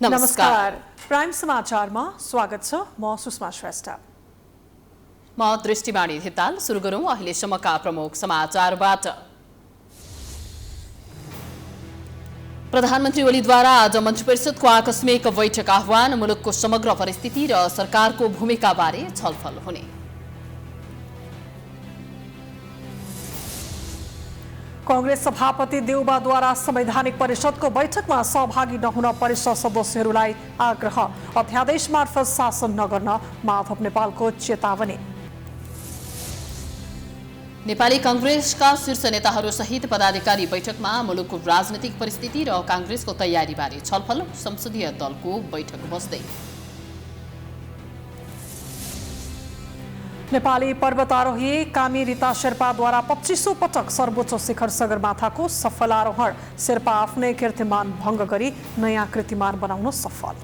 नमस्कार प्राइम समाचारमा स्वागत छ म सुषमा श्रेष्ठ म दृष्टिवाणी धिताल सुरु गरौं अहिलेसम्मका प्रमुख समाचारबाट प्रधानमन्त्री ओलीद्वारा आज मन्त्री परिषदको आकस्मिक बैठक आह्वान मुलुकको समग्र परिस्थिति र सरकारको भूमिकाबारे छलफल हुने कांग्रेस सभापति देउबाद्वारा संवैधानिक परिषदको बैठकमा सहभागी नहुन परिषद सदस्यहरूलाई आग्रह अध्यादेश मार्फत शासन नगर्न माधव नेपालको चेतावनी नेपाली कांग्रेसका शीर्ष नेताहरू सहित पदाधिकारी बैठकमा मुलुकको राजनीतिक परिस्थिति र कांग्रेसको तयारीबारे छलफल संसदीय दलको बैठक बस्दै नेपाली पर्वतारोही कामी रीता शेर्पाद्वारा 25औं पटक सर्वोच्च शिखर सगरमाथाको सफल आरोहण शेर्पा आफ्नै कीर्तिमान भङ्ग गरी नयाँ कीर्तिमान बनाउन सफल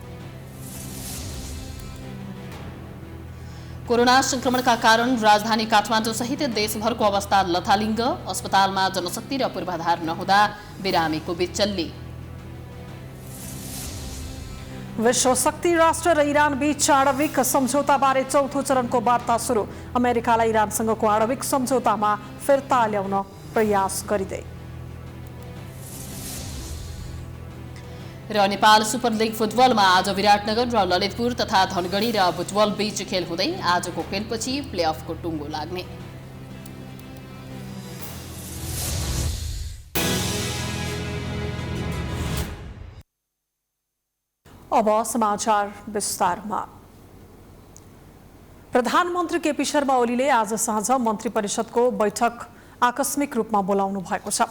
कोरोना संक्रमणका कारण राजधानी काठमाडौँ सहित देशभरको अवस्था लथालिङ्ग अस्पतालमा जनशक्ति र पूर्वाधार नहुँदा बिरामीको बिचल्ली विश्व शक्ति राष्ट्र र इरान बीच आणविक सम्झौताबारे चौथो चरणको वार्ता सुरु अमेरिकालाई इरानसँगको आणविक सम्झौतामा फिर्ता ल्याउन प्रयास गरिँदै र नेपाल सुपर लिग फुटबलमा आज विराटनगर र ललितपुर तथा धनगढी र बुटवल बीच खेल हुँदै आजको खेलपछि प्लेअफको टुङ्गो लाग्ने अब समाचार विस्तारमा प्रधानमन्त्री केपी शर्मा ओलीले आज साँझ मन्त्री परिषदको बैठक आकस्मिक रूपमा बोलाउनु भएको छ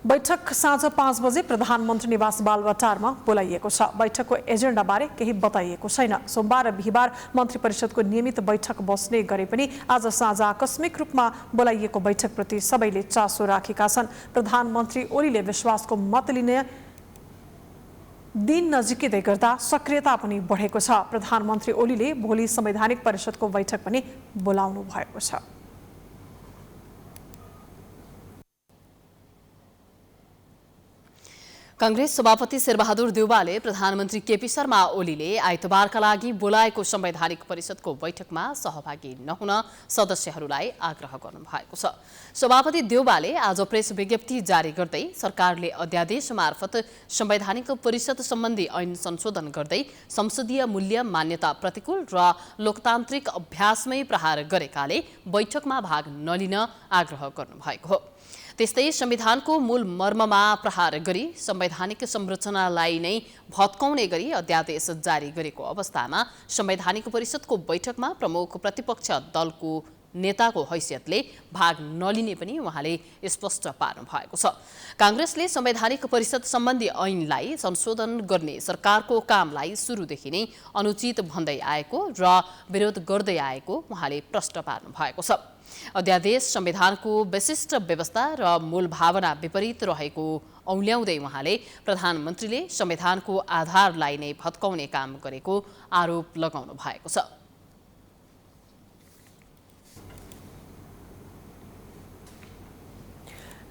बैठक साँझ 5 बजे प्रधानमन्त्री निवास बालवाटारमा बोलाइएको छ बैठकको एजेन्डाबारे केही बताइएको छैन सोमबार र बिहीबार मन्त्री परिषदको नियमित बैठक बस्ने गरे पनि आज साँझ आकस्मिक रूपमा बोलाइएको बैठकप्रति सबैले चासो राखेका छन् प्रधानमन्त्री ओलीले विश्वासको मत लिने दिन नजिकै गर्दा सक्रियता पनि बढेको छ प्रधानमन्त्री ओलीले भोलि संवैधानिक परिषदको बैठक पनि बोलाउनु भएको छ कांग्रेस सभापति शेरबहादुर देउवाले प्रधानमन्त्री केपी शर्मा ओलीले आइतबारका लागि बोलाएको संवैधानिक परिषदको बैठकमा सहभागी नहुन सदस्यहरूलाई आग्रह गर्नुभएको छ सभापति देउवाले आज प्रेस विज्ञप्ति जारी गर्दै सरकारले अध्यादेश मार्फत संवैधानिक परिषद सम्बन्धी ऐन संशोधन गर्दै संसदीय मूल्य मान्यता प्रतिकूल र लोकतान्त्रिक अभ्यासमै प्रहार गरेकाले बैठकमा भाग नलिन आग्रह गर्नुभएको हो त्यस्तै संविधानको मूल मर्ममा प्रहार गरी संवैधानिक संरचनालाई नै भत्काउने गरी अध्यादेश जारी गरेको अवस्थामा संवैधानिक परिषदको बैठकमा प्रमुख प्रतिपक्ष दलको नेताको हैसियतले भाग नलिने पनि उहाँले स्पष्ट पार्नु भएको छ कांग्रेसले संवैधानिक परिषद सम्बन्धी ऐनलाई संशोधन गर्ने सरकारको कामलाई सुरुदेखि नै अनुचित भन्दै आएको र विरोध गर्दै आएको उहाँले प्रश्न पार्नु भएको छ अध्यादेश संविधानको विशिष्ट व्यवस्था र मूल भावना विपरीत रहेको औल्याउँदै उहाँले प्रधानमन्त्रीले संविधानको आधारलाई नै भत्काउने काम गरेको आरोप लगाउनु भएको छ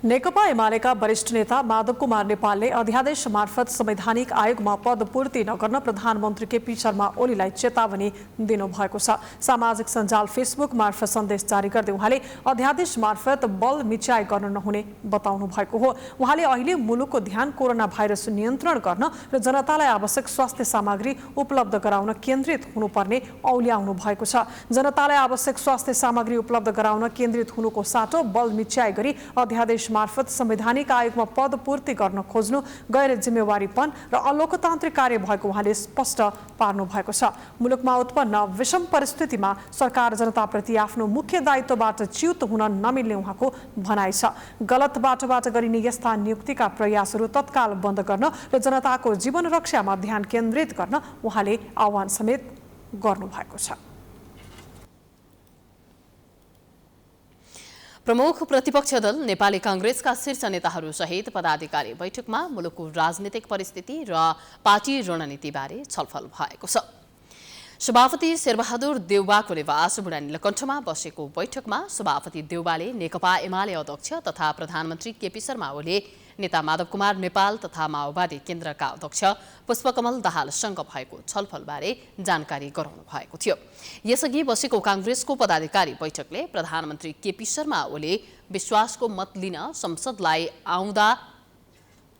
नेकपा एमालेका वरिष्ठ नेता माधव कुमार नेपालले अध्यादेश मार्फत संवैधानिक आयोगमा पद पूर्ति नगर्न प्रधानमन्त्री केपी शर्मा ओलीलाई चेतावनी दिनुभएको छ सामाजिक सञ्जाल फेसबुक मार्फत सन्देश जारी गर्दै उहाँले अध्यादेश मार्फत बल मिच्याई गर्न नहुने बताउनु भएको हो उहाँले अहिले मुलुकको ध्यान कोरोना भाइरस नियन्त्रण गर्न र जनतालाई आवश्यक स्वास्थ्य सामग्री उपलब्ध गराउन केन्द्रित हुनुपर्ने औल्याउनु भएको छ जनतालाई आवश्यक स्वास्थ्य सामग्री उपलब्ध गराउन केन्द्रित हुनुको साटो बल मिच्याई गरी अध्यादेश मार्फत संवैधानिक आयोगमा पद पूर्ति गर्न खोज्नु गैर जिम्मेवारीपन र अलोकतान्त्रिक कार्य भएको उहाँले स्पष्ट पार्नु भएको छ मुलुकमा उत्पन्न विषम परिस्थितिमा सरकार जनताप्रति आफ्नो मुख्य दायित्वबाट च्युत हुन नमिल्ने उहाँको भनाइ छ गलत बाटोबाट गरिने यस्ता नियुक्तिका प्रयासहरू तत्काल बन्द गर्न र जनताको जीवन रक्षामा ध्यान केन्द्रित गर्न उहाँले आह्वान समेत गर्नुभएको छ प्रमुख प्रतिपक्ष दल नेपाली कांग्रेसका शीर्ष नेताहरू सहित पदाधिकारी बैठकमा मुलुकको राजनीतिक परिस्थिति र पार्टी रणनीतिबारे छलफल भएको छ सभापति शेरबहादुर देउवाको निवास बुढा नीलकण्ठमा बसेको बैठकमा सभापति देउवाले नेकपा एमाले अध्यक्ष तथा प्रधानमन्त्री केपी शर्मा ओली, नेता माधव कुमार नेपाल तथा माओवादी केन्द्रका अध्यक्ष पुष्पकमल दाहालसँग भएको छलफलबारे जानकारी गराउनु भएको थियो। यसअघि बसेको कांग्रेसको पदाधिकारी बैठकले प्रधानमन्त्री केपी शर्मा ओली विश्वासको मत लिन संसदलाई आउँदा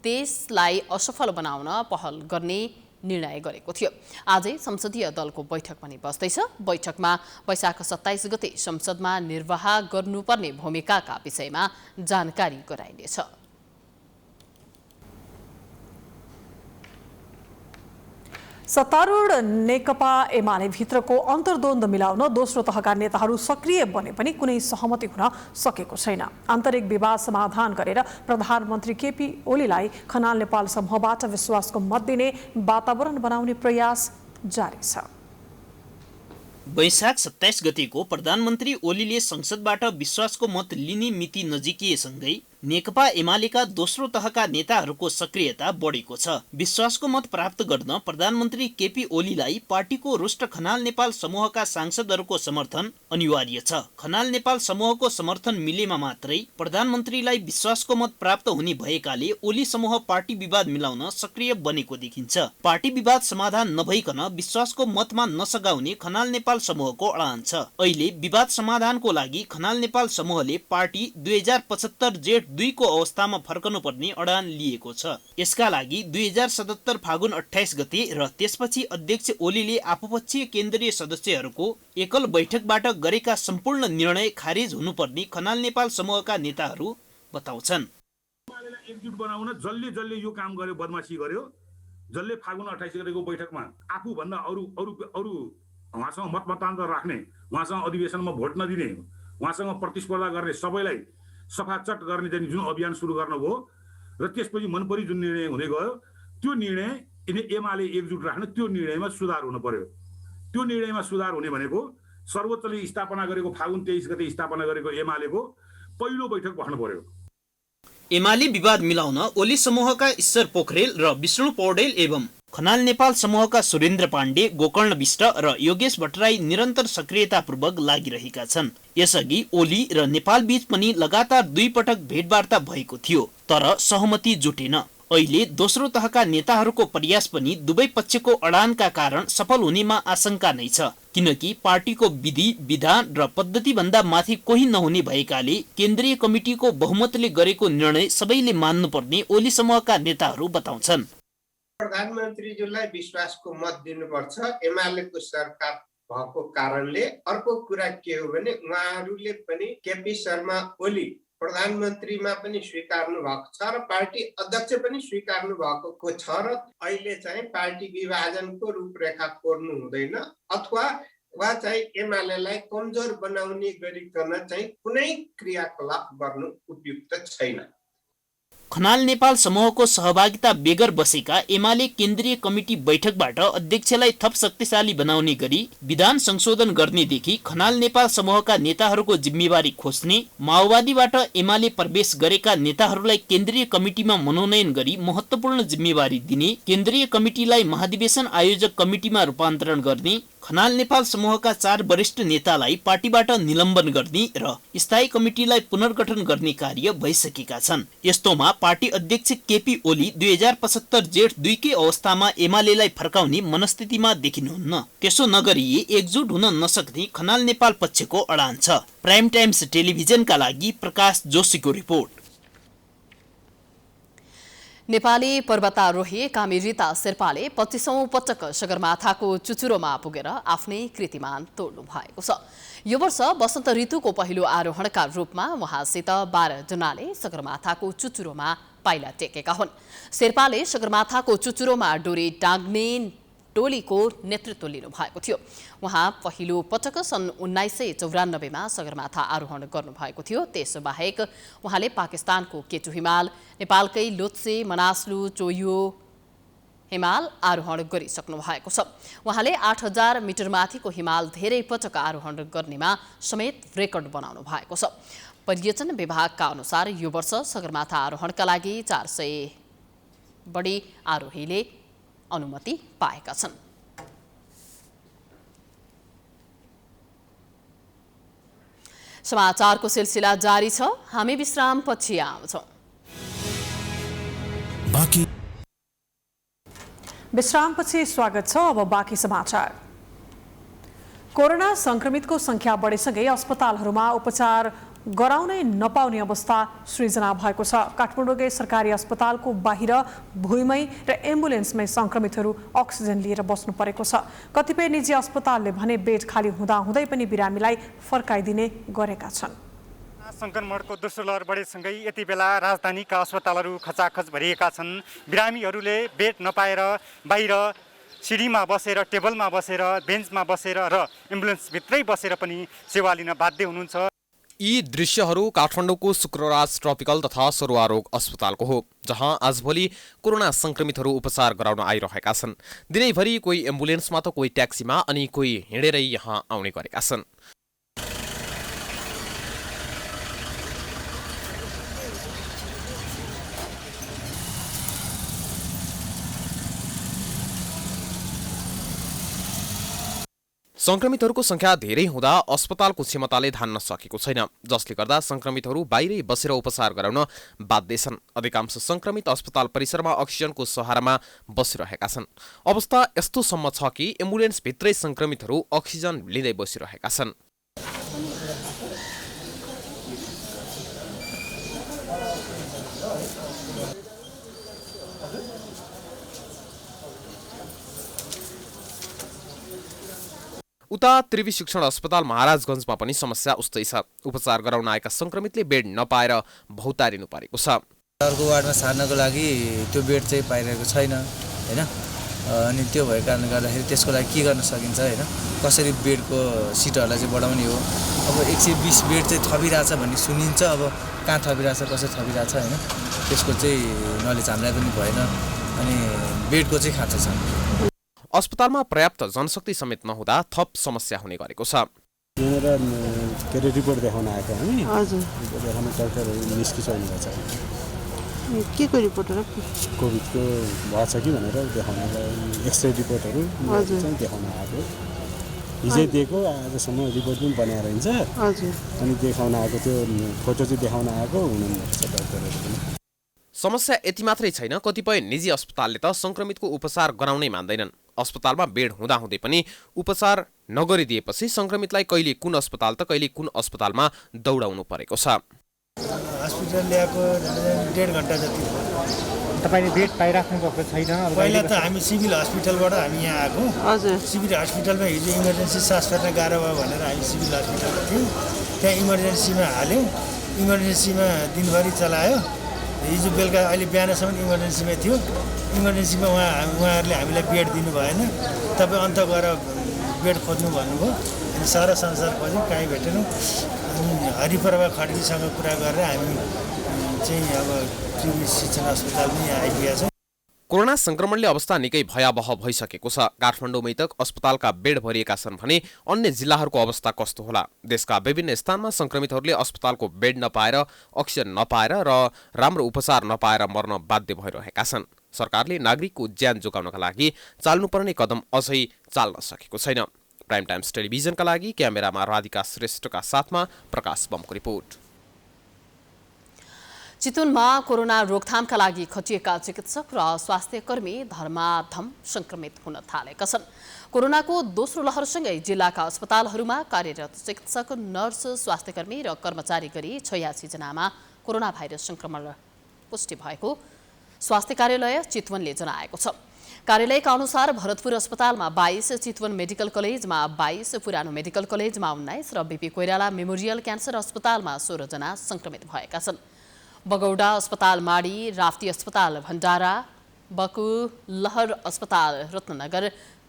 त्यसलाई असफल बनाउन पहल गर्ने निर्णय गरेको थियो। आजै संसदीय दलको बैठक पनि बस्दैछ। बैठकमा वैशाख 27 गते संसदमा निर्वाह गर्नुपर्ने भूमिकाका विषयमा जानकारी गराइनेछ। सत्तारूढ नेकपा एमाले भित्रको अन्तर्द्वन्द मिलाउन दोस्रो तहका नेताहरू सक्रिय बने पनि कुनै सहमति हुन सकेको छैन। आन्तरिक विवाद समाधान गरेर प्रधानमन्त्री केपी ओलीलाई खनाल नेपाल समूहबाट विश्वासको मत दिने वातावरण बनाउने प्रयास जारी छ। वैशाख 27 गतेको प्रधानमन्त्री ओलीले संसदबाट विश्वासको मत लिने मिति नजिकिएसँगै नेकपा एमालेका दोस्रो तहका नेताहरूको सक्रियता बढेको छ। विश्वासको मत प्राप्त गर्न प्रधानमन्त्री केपी ओलीलाई पार्टीको रुष्ट खनाल नेपाल समूहका सांसदहरूको समर्थन अनिवार्य छ। खनाल नेपाल समूहको समर्थन मिलेमा मात्रै प्रधानमन्त्रीलाई विश्वासको मत प्राप्त हुने भएकाले ओली समूह पार्टी विवाद मिलाउन सक्रिय बनेको देखिन्छ। पार्टी विवाद समाधान नभइकन विश्वासको मतमा नसगाउने खनाल नेपाल समूहको अडान छ। अहिले विवाद समाधानको लागि खनाल नेपाल समूहले पार्टी 2075 जेठ 2 को अवस्थामा फर्कनुपर्ने अडान लिएको छ। यसका लागि 2077 फागुन 28 गते र त्यसपछि अध्यक्ष ओलीले आफूपक्षीय केन्द्रीय सदस्यहरूको एकल बैठकबाट गरेका सम्पूर्ण निर्णय खारेज हुनुपर्ने खनाल नेपाल समूहका नेताहरू बताउँछन्। एकजुट बनाउन जसले यो काम गर्यो, बदमासी गर्यो, जसले फागुन 28 गतेको बैठकमा आफूभन्दा अरू उहाँसँग मतमतान्तर राख्ने, उहाँसँग अधिवेशनमा भोट नदिने, उहाँसँग प्रतिस्पर्धा गर्ने सबैलाई सफाचट गर्ने जुन अभियान सुरु गर्नुभयो र त्यसपछि मनपरी जुन निर्णय हुँदै गयो, त्यो निर्णय एमाले एकजुट राख्ने, त्यो निर्णयमा सुधार हुनु पर्यो। त्यो निर्णयमा सुधार हुने भनेको सर्वोच्चले स्थापना गरेको फागुन 23 गते स्थापना गरेको एमालेको पहिलो बैठक बस्नु पर्यो। एमाले विवाद मिलाउन ओली समूहका ईश्वर पोखरेल र विष्णु पौडेल एवं खनाल नेपाल समूहका सुरेन्द्र पाण्डे, गोकर्ण विष्ट र योगेश भट्टराई निरन्तर सक्रियतापूर्वक लागिरहेका छन्। यसअघि ओली र नेपाल बीच पनि लगातार 2 पटक भेटवार्ता भएको थियो, तर सहमति जुटेन। अहिले दोस्रो तहका नेताहरूको प्रयास पनि दुवै पक्षको अडानका कारण सफल हुनेमा आशंका नै छ, किनकि पार्टीको विधि, विधान र पद्धति भन्दा माथि कोही नहुने भएकाले केन्द्रीय कमिटीको बहुमतले गरेको निर्णय सबैले मान्नुपर्ने ओली समूहका नेताहरू बताउँछन्। प्रधानमन्त्रीज्यूलाई विश्वासको मत दिनुपर्छ एमालेको सरकार भएको कारणले। अर्को कुरा के हो भने उहाँहरूले पनि केपी शर्मा ओली प्रधानमन्त्रीमा पनि स्वीकार्नु भएको छ र पार्टी अध्यक्ष पनि स्वीकार्नु भएको छ र अहिले चाहिँ पार्टी विभाजनको रूपरेखा कोर्नु हुँदैन अथवा वा चाहिँ एमालेलाई कमजोर बनाउने गरिकन चाहिँ कुनै क्रियाकलाप गर्नु उपयुक्त छैन। खनाल नेपाल समूहको सहभागिता बेगर बसेका एमाले केन्द्रीय कमिटी बैठकबाट अध्यक्षलाई थप शक्तिशाली बनाउने गरी विधान संशोधन गर्नेदेखि खनाल नेपाल समूहका नेताहरूको जिम्मेवारी खोज्ने, माओवादीबाट एमाले प्रवेश गरेका नेताहरूलाई केन्द्रीय कमिटीमा मनोनयन गरी महत्त्वपूर्ण जिम्मेवारी दिने, केन्द्रीय कमिटीलाई महाधिवेशन आयोजक कमिटीमा रूपान्तरण गर्ने, खनाल नेपाल समूहका 4 वरिष्ठ नेतालाई पार्टीबाट निलम्बन गर्ने र स्थायी कमिटीलाई पुनर्गठन गर्ने कार्य भइसकेका छन्। यस्तोमा पार्टी अध्यक्ष केपी ओली 2075 जेठ 2 की अवस्थामा एमालेलाई फर्काउने मनस्थितिमा देखिनुहुन्न। त्यसो नगरिए एकजुट हुन नसक्ने खनाल नेपाल पक्षको अडान छ। प्राइम टाइम्स टेलिभिजनका लागि प्रकाश जोशीको रिपोर्ट। नेपाली पर्वतारोही कामिरीता शेर्पाले 25औं पटक सगरमाथाको चुचुरोमा पुगेर आफ्नै कीर्तिमान तोड्नु भएको छ। यो वर्ष वसन्त ऋतुको पहिलो आरोहणका रूपमा उहाँसित 12 जनाले सगरमाथाको चुचुरोमा पाइला टेकेका हुन्। शेर्पाले सगरमाथाको चुचुरोमा डोरी टाँग्ने टोलीको नेतृत्व लिनु भएको थियो। उहाँ पहिलो पटक सन् 1994 मा सगरमाथा आरोहण गर्नुभएको थियो। त्यसबाहेक उहाँले पाकिस्तानको केटु हिमाल, नेपालकै लोत्से, मनास्लु, चोयो हिमाल आरोहण गरिसक्नु भएको छ। उहाँले 8000 मिटर माथिको हिमाल धेरै पटक आरोहण गर्नेमा समेत रेकर्ड बनाउनु भएको छ। पर्यटन विभागका अनुसार यो वर्ष सगरमाथा आरोहणका लागि 400 बढी आरोहीले अनुमति पाएका छन्। समाचारको सिलसिला जारी छ। हामी विश्रामपछि आउँछौँ। विश्रामपछि स्वागत छ। अब बाँकी समाचार। कोरोना संक्रमितको संख्या बढेसँगै अस्पतालहरूमा उपचार गराउनै नपाउने अवस्था सृजना भएको छ। काठमाडौँकै सरकारी अस्पतालको बाहिर भुइँमै र एम्बुलेन्समै संक्रमितहरू अक्सिजन लिएर बस्नु परेको छ। कतिपय निजी अस्पतालले भने बेड खाली हुँदाहुँदै पनि बिरामीलाई फर्काइदिने गरेका छन्। संक्रमणको दोस्रो लहर बढेसँगै यति बेला राजधानीका अस्पतालहरू खचाखच भरिएका छन्। बिरामीहरूले बेड नपाएर बाहिर सिडीमा बसेर, टेबलमा बसेर, बेन्चमा बसेर र एम्बुलेन्सभित्रै बसेर पनि सेवा लिन बाध्य हुनुहुन्छ। यी दृश्यहरू काठमाडौँको शुक्रराज ट्रपिकल तथा सरुवा रोग अस्पतालको हो, जहाँ आजभोलि कोरोना संक्रमितहरू उपचार गराउन आइरहेका छन्। दिनैभरि कोही एम्बुलेन्समा त कोही ट्याक्सीमा अनि कोही हिँडेरै यहाँ आउने गरेका छन्। संक्रमितहरूको संख्या धेरै हुँदा अस्पतालको क्षमताले धान्न सकेको छैन, जसले गर्दा संक्रमितहरू बाहिरै बसेर उपचार गराउन बाध्य छन्। अधिकांश संक्रमित अस्पताल परिसरमा अक्सिजनको सहारामा बसिरहेका छन्। अवस्था यस्तोसम्म छ कि एम्बुलेन्सभित्रै संक्रमितहरू अक्सिजन लिँदै बसिरहेका छन्। उता त्रिवी शिक्षण अस्पताल महाराजगञ्जमा पनि समस्या उस्तै छ। उपचार गराउन आएका संक्रमितले बेड नपाएर भौतारिनु परेको छ। अर्को वार्डमा सार्नको लागि त्यो बेड चाहिँ पाइरहेको छैन हैन। अनि त्यो भएको कारणले गर्दाखेरि त्यसको लागि के गर्न सकिन्छ हैन, कसरी बेडको सिटहरूलाई चाहिँ बढाउने हो। अब 120 बेड चाहिँ थपिरहेछ भन्ने सुनिन्छ। अब कहाँ थपिरहेछ, कसरी थपिरहेछ हैन, त्यसको चाहिँ नलेज हामीलाई पनि भएन। अनि बेडको चाहिँ खाँचो छ। अस्पतालमा पर्याप्त जनशक्ति समेत नहुँदा थप समस्या हुने गरेको छ। यहाँनिर के अरे रिपोर्ट देखाउन आएको हामी। हजुर, रिपोर्ट देखाउन डाक्टरहरू निस्किसक्नु भएको छ। के को रिपोर्टहरू? कोभिडको भएको छ कि भनेर देखाउनलाई एक्सरे रिपोर्टहरू चाहिँ देखाउन आएको। हिजै दिएको, आजसम्म रिपोर्ट पनि बनाएर हिँड्छ। हजुर, अनि देखाउन आएको त्यो फोटो चाहिँ देखाउन आएको हुनुहुन्छ डाक्टरहरू पनि। समस्या यति मात्रै छैन, कतिपय निजी अस्पतालले त संक्रमितको उपचार गराउनै मान्दैनन्। अस्पतालमा बेड हुँदाहुँदै पनि उपचार नगरिदिएपछि संक्रमितलाई कहिले कुन अस्पताल त कहिले कुन अस्पतालमा दौडाउनु परेको छ। हस्पिटल ल्याएको 1.5 घण्टा जति भयो। तपाईले बेड पाइराख्नु भएको छैन? पहिला त हामी सिभिल हस्पिटलबाट हामी यहाँ आएको। हजुर, सिभिल हस्पिटलमा हिजो इमर्जेन्सी सास फेर्न गाह्रो भयो भनेर हामी सिभिल हस्पिटलमा थियौँ। त्यहाँ इमर्जेन्सीमा हाल्यौँ। इमर्जेन्सीमा दिनभरि चलायो। हिजो बेलुका अहिले बिहानसम्म इमर्जेन्सीमा थियो। इमर्जेन्सीमा उहाँहरूले हामीलाई बेड दिनु भएन। तपाईँ अन्त गएर बेड खोज्नु भन्नुभयो। अनि सारा संसार खोज्यौँ, कहीँ भेटेनौँ। अनि हरिप्रभा खड्कीसँग कुरा गरेर हामी चाहिँ अब त्रिवी शिक्षण अस्पतालमै आइपुगेका छौँ। कोरोना संक्रमणले अवस्था निकै भयावह भइसकेको छ। काठमाडौँमै त अस्पतालका बेड भरिएका छन् भने अन्य जिल्लाहरूको अवस्था कस्तो होला? देशका विभिन्न स्थानमा संक्रमितहरूले अस्पतालको बेड नपाएर, अक्सिजन नपाएर र राम्रो उपचार नपाएर मर्न बाध्य भइरहेका छन्। सरकारले नागरिकको ज्यान जोगाउनका लागि चाल्नुपर्ने कदम अझै चाल्न सकेको छैन। प्राइम टाइम्स टेलिभिजनका लागि क्यामेरामा राधिका श्रेष्ठका साथमा प्रकाश बमको रिपोर्ट। चितवनमा कोरोना रोकथामका लागि खटिएका चिकित्सक र स्वास्थ्यकर्मी धर्माधम संक्रमित हुन थालेका छन्। कोरोनाको दोस्रो लहरसँगै जिल्लाका अस्पतालहरूमा कार्यरत चिकित्सक, नर्स, स्वास्थ्यकर्मी र कर्मचारी गरी 86 जनामा कोरोना भाइरस संक्रमण पुष्टि भएको स्वास्थ्य कार्यालय चितवनले जनाएको छ। कार्यालयका अनुसार भरतपुर अस्पतालमा 22, चितवन मेडिकल कलेजमा 22, पुरानो मेडिकल कलेजमा 19 र बीपी कोइराला मेमोरियल क्यान्सर अस्पतालमा 16 जना संक्रमित भएका छन्। बगौडा अस्पताल माडी, राप्ती अस्पताल भण्डारा, बकुलहर अस्पताल रत्ननगर,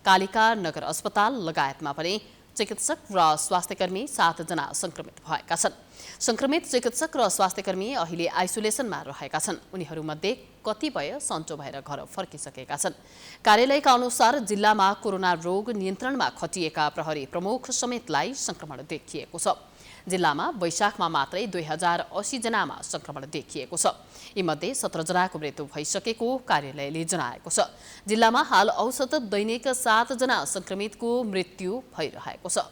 कालिका नगर अस्पताल लगायतमा पनि चिकित्सक र स्वास्थ्यकर्मी 7 जना संक्रमित भएका छन्। संक्रमित चिकित्सक र स्वास्थ्यकर्मी अहिले आइसोलेसनमा रहेका छन्। उनीहरूमध्ये कतिपय सन्चो भएर घर फर्किसकेका छन्। कार्यालयका अनुसार जिल्लामा कोरोना रोग नियन्त्रणमा खटिएका प्रहरी प्रमुख समेतलाई संक्रमण देखिएको छ। जिल्लामा वैशाखमा मात्रै 2080 जनामा संक्रमण देखिएको छ। यीमध्ये 17 जनाको मृत्यु भइसकेको कार्यालयले जनाएको छ। जिल्लामा हाल औसत दैनिक 7 जना संक्रमितको मृत्यु भइरहेको छ।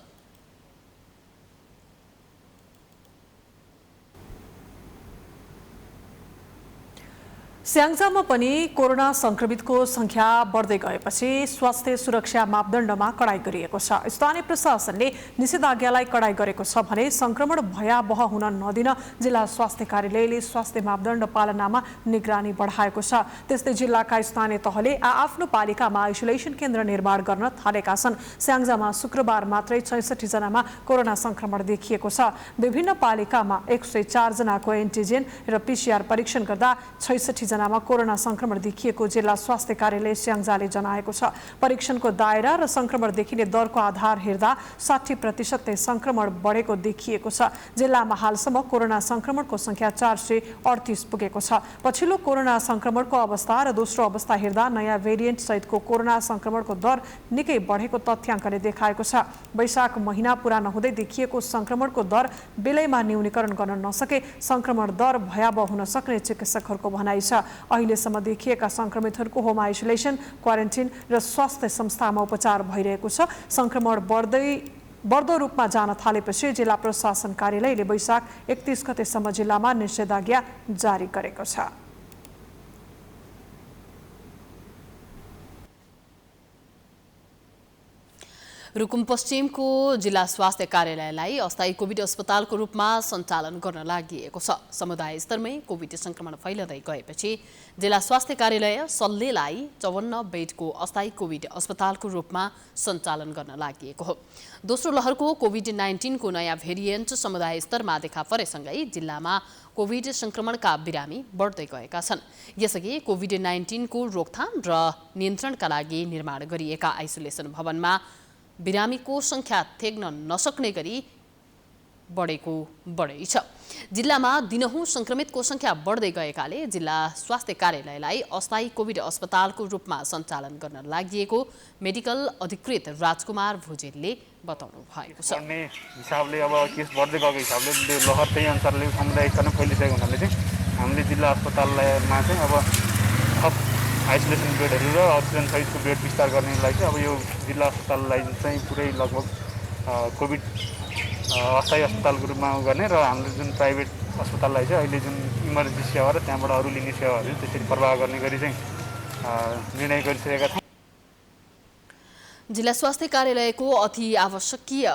स्याङ्जामा पनि कोरोना संक्रमितको संख्या बढ्दै गएपछि स्वास्थ्य सुरक्षा मापदण्डमा कडाई गरिएको छ। स्थानीय प्रशासनले निषेधाज्ञालाई कडाई गरेको छ भने संक्रमण भयावह हुन नदिन जिल्ला स्वास्थ्य कार्यालयले स्वास्थ्य मापदण्ड पालनामा निगरानी बढाएको छ। त्यस्तै जिल्लाका स्थानीय तहले आफ्नो पालिकामा आइसोलेसन केन्द्र निर्माण गर्न थालेका छन्। स्याङ्जामा शुक्रबार मात्रै 66 जनामा कोरोना संक्रमण देखिएको छ। विभिन्न पालिकामा 104 जनाको एन्टिजेन र PCR परीक्षण गर्दा 66 जनामा कोरोना संक्रमण देखिएको जिल्ला स्वास्थ्य कार्यालय स्याङ्जाले जनाएको छ। परीक्षणको दायरा र संक्रमण देखिने दरको आधार हेर्दा 60% संक्रमण बढेको देखिएको छ। जिल्लामा हालसम्म कोरोना संक्रमणको संख्या 438 पुगेको छ। पछिल्लो कोरोना संक्रमणको अवस्था र दोस्रो अवस्था हेर्दा नयाँ भेरिएन्ट सहितको कोरोना संक्रमणको दर निकै बढेको तथ्याङ्कले देखाएको छ। वैशाख महिना पुरा नहुँदै देखिएको संक्रमणको दर बेलैमा न्यूनीकरण गर्न नसके संक्रमण दर भयावह हुन सक्ने चिकित्सकहरूको भनाइ छ। अहिलेसम्म देखिएका संक्रमितहरूको होम आइसोलेसन, क्वारेन्टिन र स्वास्थ्य संस्थामा उपचार भइरहेको छ। संक्रमण बढ्दो रूपमा जान थालेपछि जिल्ला प्रशासन कार्यालयले वैशाख 31 गतेसम्म जिल्लामा निषेधाज्ञा जारी गरेको छ। रुकुम पश्चिमको जिल्ला स्वास्थ्य कार्यालयलाई अस्थायी कोभिड अस्पतालको रूपमा सञ्चालन गर्न लागि छ। समुदाय स्तरमै कोभिड संक्रमण फैलदै गएपछि जिल्ला स्वास्थ्य कार्यालय सल्लेलाई 54 बेडको अस्थायी कोभिड अस्पतालको रूपमा सञ्चालन गर्न लागि हो। दोस्रो लहरको कोभिड-19 को नयाँ भेरिएन्ट समुदाय स्तरमा देखा परेसँगै जिल्लामा कोभिड संक्रमणका बिरामी बढ्दै गएका छन्। यसअघि कोभिड-19 को रोकथाम र नियन्त्रणका लागि निर्माण गरिएका आइसोलेसन भवनमा बिरामीको संख्या थेग्न नसक्ने गरी बढेको बढै छ। जिल्लामा दिनहुँ संक्रमितको संख्या बढ्दै गएकाले जिल्ला स्वास्थ्य कार्यालयलाई अस्थायी कोभिड अस्पतालको रूपमा सञ्चालन गर्न लागि मेडिकल अधिकृत राजकुमार भुजेलले बताउनु भएको छ। हिसाबले अब केस बढ्दै गएको हिसाबले लहर त्यही अनुसारले समुदाय स्तरमा फैलिसकेको हुनाले चाहिँ हामीले जिल्ला अस्पतालमा चाहिँ अब थप आइसोलेसन बेडहरू र अक्सिजन सहितको बेड विस्तार गर्नेलाई चाहिँ अब यो जिल्ला अस्पताललाई चाहिँ पुरै लगभग कोभिड अस्थायी अस्पतालको रूपमा गर्ने र हाम्रो जुन प्राइभेट अस्पताललाई चाहिँ अहिले जुन इमर्जेन्सी सेवा र त्यहाँबाट अरू लिने सेवाहरू त्यसरी प्रवाह गर्ने गरी चाहिँ निर्णय गरिसकेका छौँ। जिल्ला स्वास्थ्य कार्यालयको अति आवश्यकीय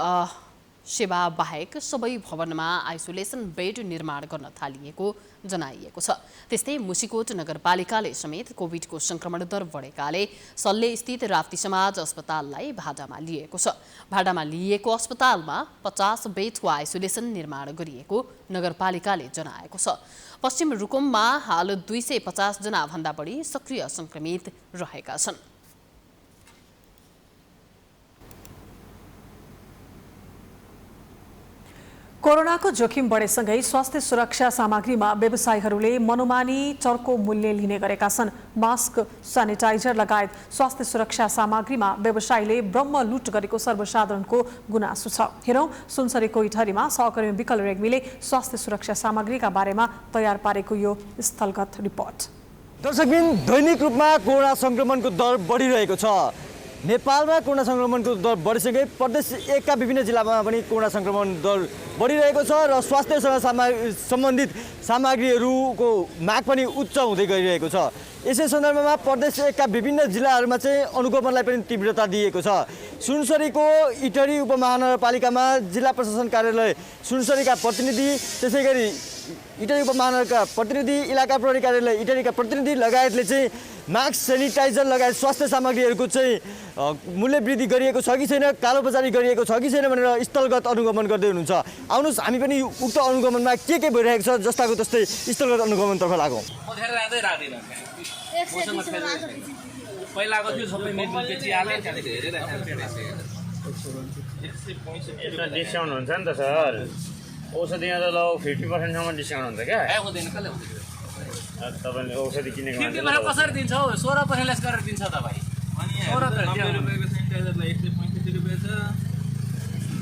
सेवा बाहेक सबै भवनमा आइसोलेसन बेड निर्माण गर्न थालिएको जनाइएको छ। त्यस्तै मुसिकोट नगरपालिकाले समेत कोभिडको संक्रमण दर बढेकाले सल्ले स्थित राप्ती समाज अस्पताललाई भाडामा लिएको छ। भाडामा लिएको अस्पतालमा 50 बेडको आइसोलेसन निर्माण गरिएको नगरपालिकाले जनाएको छ। पश्चिम रुकुममा हाल 250 जना भन्दा बढी सक्रिय संक्रमित रहेका छन्। कोरोनाको जोखिम बढेसँगै स्वास्थ्य सुरक्षा सामग्रीमा व्यवसायीहरूले मनोमानी चर्को मूल्य लिने गरेका छन्। मास्क, सेनिटाइजर लगायत स्वास्थ्य सुरक्षा सामग्रीमा व्यवसायीले ब्रह्म लुट गरेको सर्वसाधारणको गुनासो छ। हेरौँ सुनसरीको इटहरीमा सहकर्मी विकल रेग्मीले स्वास्थ्य सुरक्षा सामग्रीका बारेमा तयार पारेको यो स्थलगत रिपोर्ट। दर्शकबिन, दैनिक रूपमा कोरोना संक्रमणको दर बढिरहेको छ। नेपालमा कोरोना संक्रमणको दर बढिसके प्रदेश 1 का विभिन्न जिल्लामा पनि कोरोना संक्रमण दर बढिरहेको छ र स्वास्थ्यसँग सम्बन्धित सामग्रीहरूको माग पनि उच्च हुँदै गइरहेको छ। यसै सन्दर्भमा प्रदेश 1 का विभिन्न जिल्लाहरूमा चाहिँ अनुगमनलाई पनि तीव्रता दिएको छ। सुनसरीको इटहरी उपमहानगरपालिकामा जिल्ला प्रशासन कार्यालय सुनसरीका प्रतिनिधि, त्यसैगरी इटहरी उपमहानगरका प्रतिनिधि, इलाका प्रहरी कार्यालय इटहरीका प्रतिनिधि लगायतले चाहिँ मास्क, सेनिटाइजर लगायत स्वास्थ्य सामग्रीहरूको चाहिँ मूल्य वृद्धि गरिएको छ कि छैन, कालोबजारी गरिएको छ कि छैन भनेर स्थलगत अनुगमन गर्दै हुनुहुन्छ। आउनुहोस् हामी पनि उक्त अनुगमनमा के भइरहेको छ जस्ताको तस्तै स्थलगत अनुगमनतर्फ लागौँ। डिस्काउन्ट हुन्छ नि त सर, औषधिमा त लगभग 50%सम्म डिस्काउन्ट हुन्छ क्या। तपाईँले औषधि किनेको कसरी दिन्छ हौ? 16% लेस गरेर दिन्छ त भाइ। 90 रुपियाँको सेनिटाइजरलाई 135 रुपियाँ छ।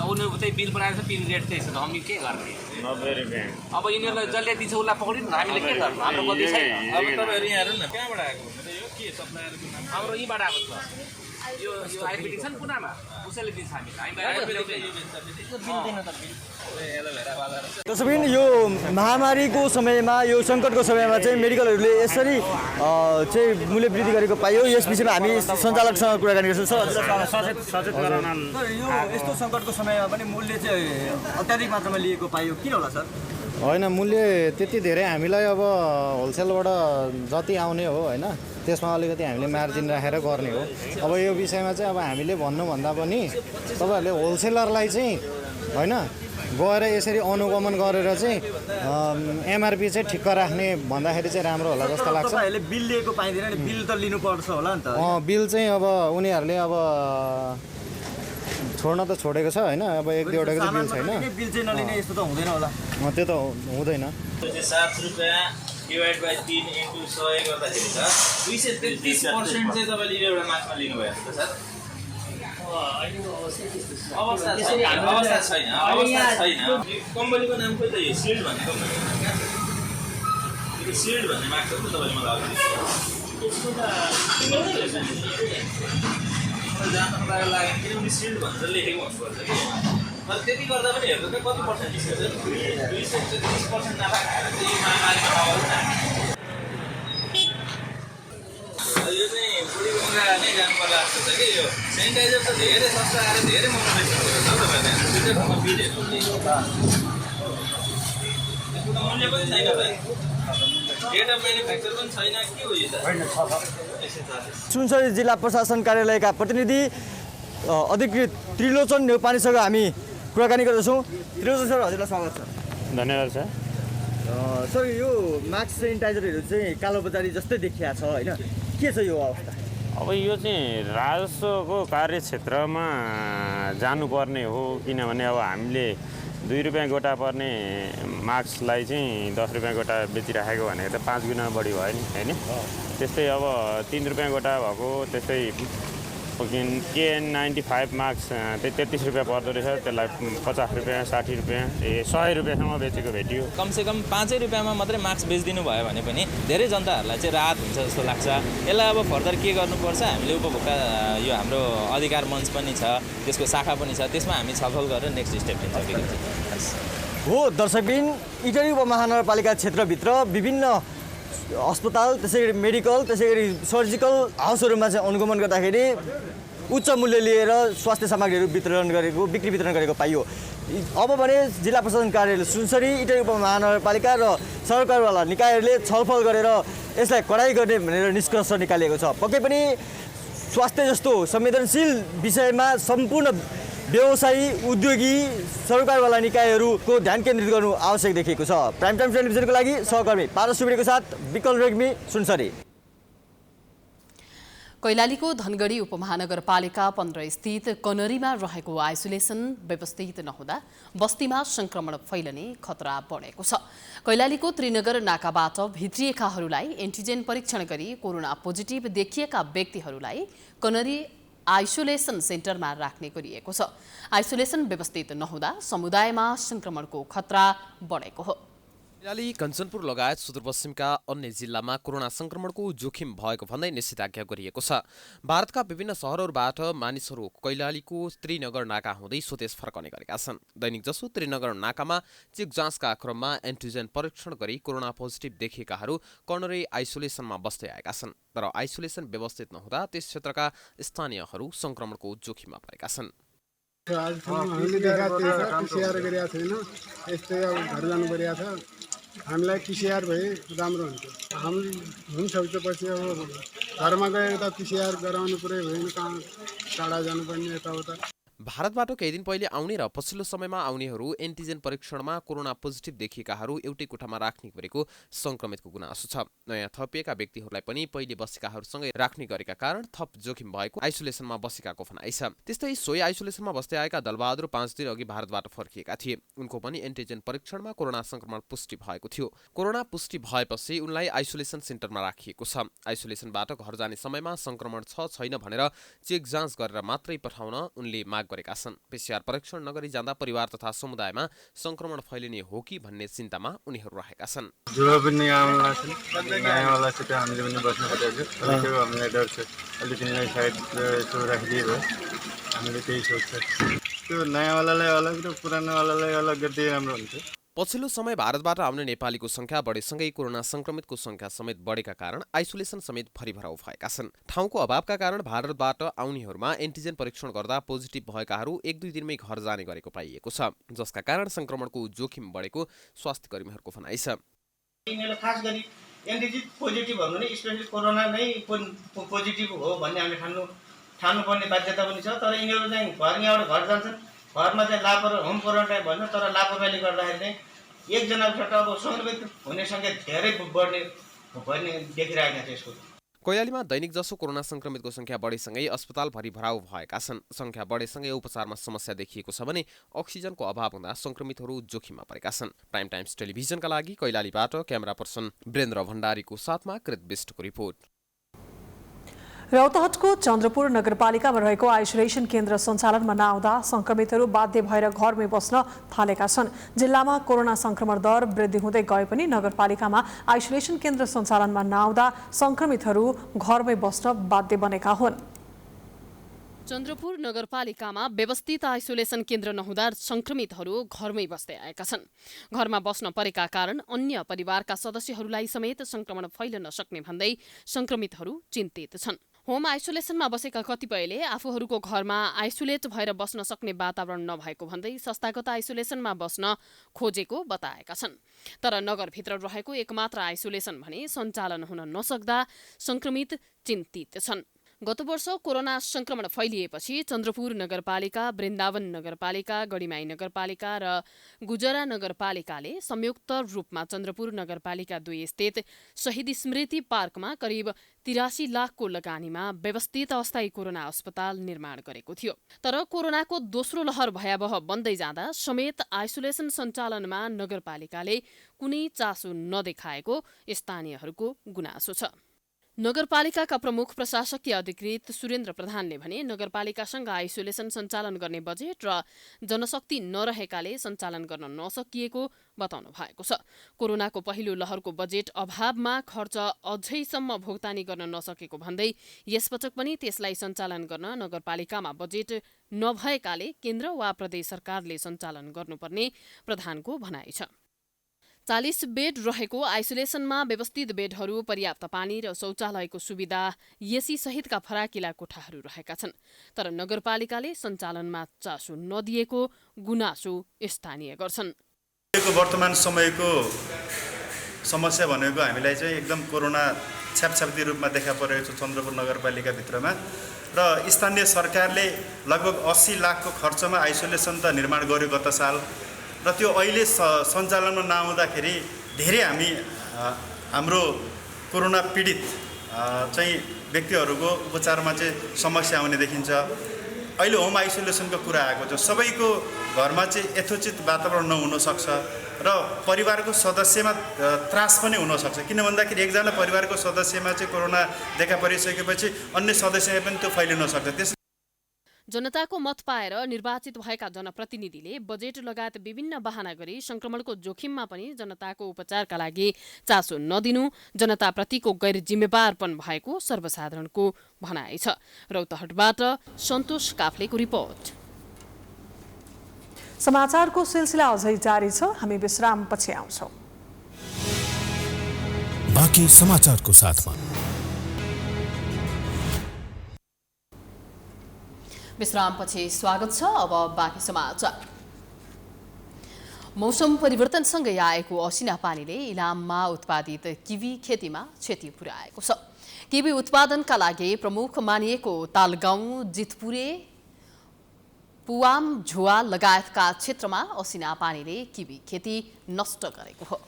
उनीहरूको चाहिँ बिल बनाएर छ, पिन रेट चाहिँ छ। हामी के गर्ने? 90 रुपियाँ। अब यिनीहरूलाई जसले दिन्छ उसलाई पक्रिनु, हामीले के गर्नु? हाम्रो गल्ती छैन। अब तपाईँहरू यहाँ हेर्नु न, कहाँबाट आएको? यो के सप्लायरको नाम? हाम्रो यहीँबाट आएको छ। यो आयुर्वेदिक छ नि कुनामा उसैले दिन्छ तसबिन यो महामारीको समयमा यो सङ्कटको समयमा चाहिँ मेडिकलहरूले यसरी चाहिँ मूल्य वृद्धि गरेको पाइयो। यस विषयमा हामी सञ्चालकसँग कुराकानी गर्छौँ। सर सचेत गराउन यो यस्तो सङ्कटको समयमा पनि मूल्य चाहिँ अत्याधिक मात्रामा लिएको पाइयो, किन होला सर? होइन, मूल्य त्यति धेरै हामीलाई अब होलसेलबाट जति आउने हो होइन, त्यसमा अलिकति हामीले मार्जिन राखेर गर्ने हो। अब यो विषयमा चाहिँ अब हामीले भन्नुभन्दा पनि तपाईँहरूले होलसेलरलाई चाहिँ होइन गएर यसरी अनुगमन गरेर चाहिँ एमआरपी चाहिँ ठिक्क राख्ने भन्दाखेरि चाहिँ राम्रो होला जस्तो लाग्छ। तपाईँहरूले बिल लिएको पाइँदैन नि, बिल त लिनुपर्छ होला नि त। बिल चाहिँ अब उनीहरूले अब छोड्न त छोडेको छ होइन, अब एक दुईवटाको चाहिँ बिल छैन। बिल चाहिँ नलिने यस्तो त हुँदैन होला। त्यो त हुँदैन। 7 रुपियाँ डिभाइड बाई 3 इन्टु 100 गर्दाखेरि त 233% चाहिँ तपाईँले एउटा मासमा लिनुभएको छ सर। अवस्था छैन। कम्पनीको नाम खोइ त यो सिल्ड भन्ने कम्पनी सिल्ड भन्ने माग्छ नि तपाईँले मलाई जानको लागि किनभने सिल्ड भनेर लेखेको हुनुपर्छ कि तर त्यति गर्दा पनि हेर्दा त कति पर्सेन्ट निस्केछ 233% नाफा खाएर चाहिँ यो महामारीमा अवस्था यो चाहिँ बुढी गङ्गा नै जानु पर्ला जस्तो छ कि यो सेनिटाइजर त धेरै सस्ता आएर धेरै महँगो रहेछ तपाईँहरूले बिलहरू मूल्य पनि छैन भाइ डेटा म्यानुफ्याक्चर पनि छैन के हो यो त सुनसरी जिल्ला प्रशासन कार्यालयका प्रतिनिधि अधिकृत त्रिलोचन नेउपानेसँग हामी कुराकानी गर्दछौँ। त्रिलोचन सर, हजुरलाई स्वागत छ। धन्यवाद सर। सर, यो मास्क सेनिटाइजरहरू चाहिँ कालोबजारी जस्तै देखिया छ होइन, के छ यो अवस्था? अब यो चाहिँ राजस्वको कार्यक्षेत्रमा जानुपर्ने हो, किनभने अब हामीले 2 रुपियाँ गोटा पर्ने मास्कलाई चाहिँ 10 रुपियाँ गोटा बेचिराखेको भनेको त 5 गुणा बढी भयो नि होइन। त्यस्तै अब 3 रुपियाँ गोटा भएको त्यस्तै KN95 मास्क 33 रुपियाँ पर्दो रहेछ, त्यसलाई 50 रुपियाँ 60 रुपियाँ 100 रुपियाँसम्म बेचेको भेटियो। कमसेकम 5 रुपियाँमा मात्रै मास्क बेचिदिनु भयो भने पनि धेरै जनताहरूलाई चाहिँ राहत हुन्छ जस्तो लाग्छ। यसलाई अब फर्दर के गर्नुपर्छ, हामीले उपभोक्ता यो हाम्रो अधिकार मञ्च पनि छ, त्यसको शाखा पनि छ, त्यसमा हामी छलफल गरेर नेक्स्ट स्टेप लिन्छौँ। हो दर्शकबिन, इटरी उपमहानगरपालिका क्षेत्रभित्र विभिन्न अस्पताल, त्यसै गरी मेडिकल, त्यसै गरी सर्जिकल हाउसहरूमा चाहिँ अनुगमन गर्दाखेरि उच्च मूल्य लिएर स्वास्थ्य सामग्रीहरू बिक्री वितरण गरेको पाइयो। अब भने जिल्ला प्रशासन कार्यालय सुनसरी, इटरी उपमहानगरपालिका र सरकारवाला निकायहरूले छलफल गरेर यसलाई कडाई गर्ने भनेर निष्कर्ष निकालिएको छ। पक्कै पनि स्वास्थ्य जस्तो संवेदनशील विषयमा सम्पूर्ण व्यवसायी, उद्योगी, सरकारवाला निकायहरूको ध्यान केन्द्रित गर्नु आवश्यक देखिएको छ। प्राइम टाइम टेलिभिजनको लागि सहकर्मी पारस सुवेदीको साथ विकल रेग्मी, सुनसरी। कैलालीको धनगढी उपमहानगरपालिका 15 स्थित कनरीमा रहेको आइसोलेसन व्यवस्थित नहुँदा बस्तीमा संक्रमण फैलने खतरा बढेको छ। कैलालीको त्रिनगर नाकाबाट भित्रिएकाहरूलाई एन्टिजेन परीक्षण गरी कोरोना पोजिटिभ देखिएका व्यक्तिहरूलाई कनरी आइसोलेसन सेन्टरमा राख्ने गरिएको छ। आइसोलेसन व्यवस्थित नहुँदा समुदायमा संक्रमणको खतरा बढेको हो। कैलाली, कञ्चनपुर लगायत सुदूरपश्चिमका अन्य जिल्लामा कोरोना संक्रमणको जोखिम भएको भन्दै निषेधाज्ञा गरिएको छ। भारतका विभिन्न शहरहरूबाट मानिसहरू कैलालीको त्रिनगर नाका हुँदै स्वदेश फर्कने गरेका छन्। दैनिक जसो त्रिनगर नाकामा चेक जाँचका क्रममा एन्टिजेन परीक्षण गरी कोरोना पोजिटिभ देखिएकाहरू कर्नरी आइसोलेसनमा बस्दै आएका छन्। तर आइसोलेसन व्यवस्थित नहुँदा त्यस क्षेत्रका स्थानीयहरू संक्रमणको जोखिममा परेका छन्। हामीले देखा PCR गरेका छैन, यस्तै अब घर जानु परिरहेको छ। हामीलाई PCR भए राम्रो हुन्थ्यो। हामी हुन्छ पछि अब घरमा गएर त PCR गराउनु पुरै भएन, कहाँ टाढा जानुपर्ने यताउता। भारतबाट केही दिन पहिले आउने र पछिल्लो समयमा आउनेहरू एन्टिजेन परीक्षणमा कोरोना पोजिटिभ देखिएकाहरू एउटै कोठामा राख्ने गरेको संक्रमितको गुनासो छ। नयाँ थपिएका व्यक्तिहरूलाई पनि पहिले बसेकाहरूसँगै राख्ने गरेका कारण थप जोखिम भएको आइसोलेसनमा बसेकाको भनाइ छ। त्यस्तै सोही आइसोलेसनमा बस्दै आएका दलबहादुर 5 दिन अघि भारतबाट फर्किएका थिए। उनको पनि एन्टिजेन परीक्षणमा कोरोना संक्रमण पुष्टि भएको थियो। कोरोना पुष्टि भएपछि उनलाई आइसोलेसन सेन्टरमा राखिएको छ। आइसोलेसनबाट घर जाने समयमा संक्रमण छ छैन भनेर चेक जाँच गरेर मात्रै पठाउन उनले माग गरेका छन्। PCR परीक्षण नगरी जाँदा परिवार तथा समुदायमा संक्रमण फैलिने हो कि भन्ने चिन्तामा उनीहरू रहेका छन्। जुवा पनि आउला छन्, नयाँवाला चाहिँ हामीले पनि बस्नु परेको छ। त्यो हामीलाई डर छ। अलिक यिनलाई साइड यसो राखिदिए भयो। हामीले त्यही सोच्छ। त्यो नयाँवालालाई अलग र पुरानोवालालाई अलग गरिदिए राम्रो हुन्छ। पछिल्लो समय भारतबाट आउने नेपालीको संख्या बढेसँगै कोरोना संक्रमितको संख्या समेत बढेका कारण आइसोलेसन समेत भरिभराउ भएका छन्। ठाउँको अभावका कारण भारतबाट आउनेहरूमा एन्टिजेन परीक्षण गर्दा पोजिटिभ भएकाहरू 1-2 दिनमै घर जाने गरेको पाइएको छ, जसका कारण संक्रमणको जोखिम बढेको स्वास्थ्य कर्मीहरूको भनाइ छ। यिनीहरूले खास गरी एन्टिजेन पोजिटिभ भन्नु नै स्पेशली कोरोना नै पोजिटिभ हो भन्ने हामीले ठान्नुपर्ने बाध्यता पनि छ। तर यिनीहरू चाहिँ यहाँबाट घर जान्छन्, घरमा चाहिँ होम क्वारेन्टाइन भन्छ, तर लापरवाहीले गर्दाखेरि चाहिँ एकजनाबाट अब संक्रमित हुने संख्या धेरै बढ्ने भन्ने देखिरहेको छ। यसको कैलालीमा दैनिक जसो कोरोना संक्रमितको संख्या बढेसँगै अस्पताल भरिभराउ भएका छन्। संख्या बढेसँगै उपचारमा समस्या देखिएको छ भने अक्सिजनको अभाव हुँदा संक्रमितहरू जोखिममा परेका छन्। प्राइम टाइम्स टेलिभिजनका लागि कैलालीबाट क्यामेरा पर्सन वीरेन्द्र भण्डारीको साथमा कृत विष्टको रिपोर्ट। रौतहटको चन्द्रपुर नगरपालिकामा रहेको आइसोलेसन केन्द्र सञ्चालनमा नआउँदा संक्रमितहरू बाध्य भएर घरमै बस्न थालेका छन्। जिल्लामा कोरोना संक्रमण दर वृद्धि हुँदै गए पनि नगरपालिकामा आइसोलेसन केन्द्र सञ्चालनमा नआउँदा संक्रमितहरू घरमै बस्न बाध्य बनेका हुन्। चन्द्रपुर नगरपालिकामा व्यवस्थित आइसोलेसन केन्द्र नहुँदा संक्रमितहरू घरमै बस्दै आएका छन्। घरमा बस्न परेका कारण अन्य परिवारका सदस्यहरूलाई समेत संक्रमण फैलन सक्ने भन्दै संक्रमितहरू चिन्तित छन्। होम आइसोलेसनमा बसेका कतिपयले आफूहरूको घरमा आइसोलेट भएर बस्न सक्ने वातावरण नभएको भन्दै संस्थागत आइसोलेसनमा बस्न खोजेको बताएका छन्। तर नगरभित्र रहेको एकमात्र आइसोलेसन भने सञ्चालन हुन नसक्दा संक्रमित चिन्तित छन्। गत वर्ष कोरोना संक्रमण फैलिएपछि चन्द्रपुर नगरपालिका, वृन्दावन नगरपालिका, गढीमाई नगरपालिका र गुजरा नगरपालिकाले संयुक्त रूपमा चन्द्रपुर नगरपालिका 2 स्थित शहीद स्मृति पार्कमा करिब 83 लाखको लगानीमा व्यवस्थित अस्थायी कोरोना अस्पताल निर्माण गरेको थियो। तर कोरोनाको दोस्रो लहर भयावह बन्दै जाँदा समेत आइसोलेसन सञ्चालनमा नगरपालिकाले कुनै चासो नदेखाएको स्थानीयहरूको गुनासो छ। नगरपालिकाका प्रमुख प्रशासकीय अधिकृत सुरेन्द्र प्रधानले भने नगरपालिकासँग आइसोलेसन सञ्चालन गर्ने बजेट र जनशक्ति नरहेकाले सञ्चालन गर्न नसकिएको बताउनु भएको छ। कोरोनाको पहिलो लहरको बजेट अभावमा खर्च अझैसम्म भुक्तानी गर्न नसकेको भन्दै यसपटक पनि त्यसलाई सञ्चालन गर्न नगरपालिकामा बजेट नभएकाले केन्द्र वा प्रदेश सरकारले सञ्चालन गर्नुपर्ने प्रधानको भनाइ छ। 40 बेड रहेको आइसोलेसनमा व्यवस्थित बेडहरू, पर्याप्त पानी र शौचालयको सुविधा, एसी सहितका फराकिला कोठाहरू रहेका छन्। तर नगरपालिकाले सञ्चालनमा चासो नदिएको गुनासो स्थानीय गर्छन्। वर्तमान समयको समस्या भनेको हामीलाई चाहिँ एकदम कोरोना छ्यापछ्याप्ती रूपमा देखा परेको छ चन्द्रपुर नगरपालिकाभित्रमा र स्थानीय सरकारले लगभग 80 लाखको खर्चमा आइसोलेसन त निर्माण गर्यो गत साल र त्यो अहिले सञ्चालनमा नआउँदाखेरि धेरै हाम्रो कोरोना पीडित चाहिँ व्यक्तिहरूको उपचारमा चाहिँ समस्या आउने देखिन्छ। अहिले होम आइसोलेसनको कुरा आएको छ। सबैको घरमा चाहिँ यथोचित वातावरण नहुन सक्छ र परिवारको सदस्यमा त्रास पनि हुन सक्छ। किन भन्दाखेरि एकजना परिवारको सदस्यमा चाहिँ कोरोना देखा परिसकेपछि अन्य सदस्यमा पनि त्यो फैलिन सक्छ। जनताको मत पाएर निर्वाचित भएका जनप्रतिनिधिले बजेट लगायत विभिन्न बहाना गरी संक्रमणको जोखिममा पनि जनताको उपचारका लागि चासो नदिनु जनताप्रतिको गैर जिम्मेवारपन भएको सर्वसाधारणको भनाइ छ। रौतहटबाट सन्तोष काफ्लेको रिपोर्ट। समाचारको सिलसिला अझै जारी छ, हामी विश्रामपछि आउँछौँ। बाँकी समाचारको साथमा विश्रामपछि स्वागत छ। अब बाँकी समाचार। मौसम परिवर्तनसँगै आएको असिना पानीले इलाममा उत्पादित किवी खेतीमा क्षति पुर्याएको छ। किवी उत्पादनका लागि प्रमुख मानिएको तालगाउँ, जितपुरे, पुवाम, झुवा लगायतका क्षेत्रमा असिना पानीले किवी खेती नष्ट गरेको हो।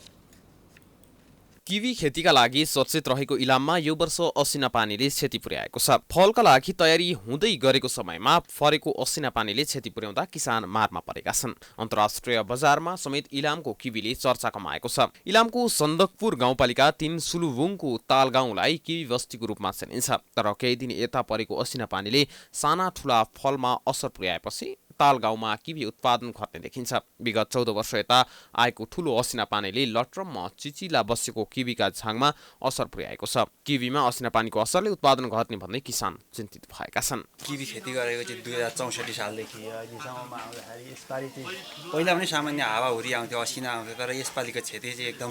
किवी खेतीका लागि सचेत रहेको इलाममा यो वर्ष असिना पानीले क्षति पुर्याएको छ। फलका लागि तयारी हुँदै गरेको समयमा फरेको असिना पानीले क्षति पुर्याउँदा किसान मारमा परेका छन्। अन्तर्राष्ट्रिय बजारमा समेत इलामको किवीले चर्चा कमाएको छ। इलामको सन्दकपुर गाउँपालिका 3 सुलुबुङको ताल गाउँलाई किवी बस्तीको रूपमा चिनिन्छ। तर केही दिन यता परेको असिना पानीले साना ठुला फलमा असर पुर्याएपछि ताल गाउँमा किवी उत्पादन घट्ने देखिन्छ। विगत 14 वर्ष यता आएको ठूलो असिना पानीले लट्रममा चिचिला बसेको किवीका झाङमा असर पुर्याएको छ। किवीमा असिना पानीको असरले उत्पादन घट्ने भन्दै किसान चिन्तित भएका छन्। किवी खेती गरेको चाहिँ 2064 सालदेखि अहिलेसम्ममा आउँदाखेरि यसपालि चाहिँ पहिला पनि सामान्य हावाहुरी आउँथ्यो, असिना आउँथ्यो, तर यसपालिको क्षति चाहिँ एकदम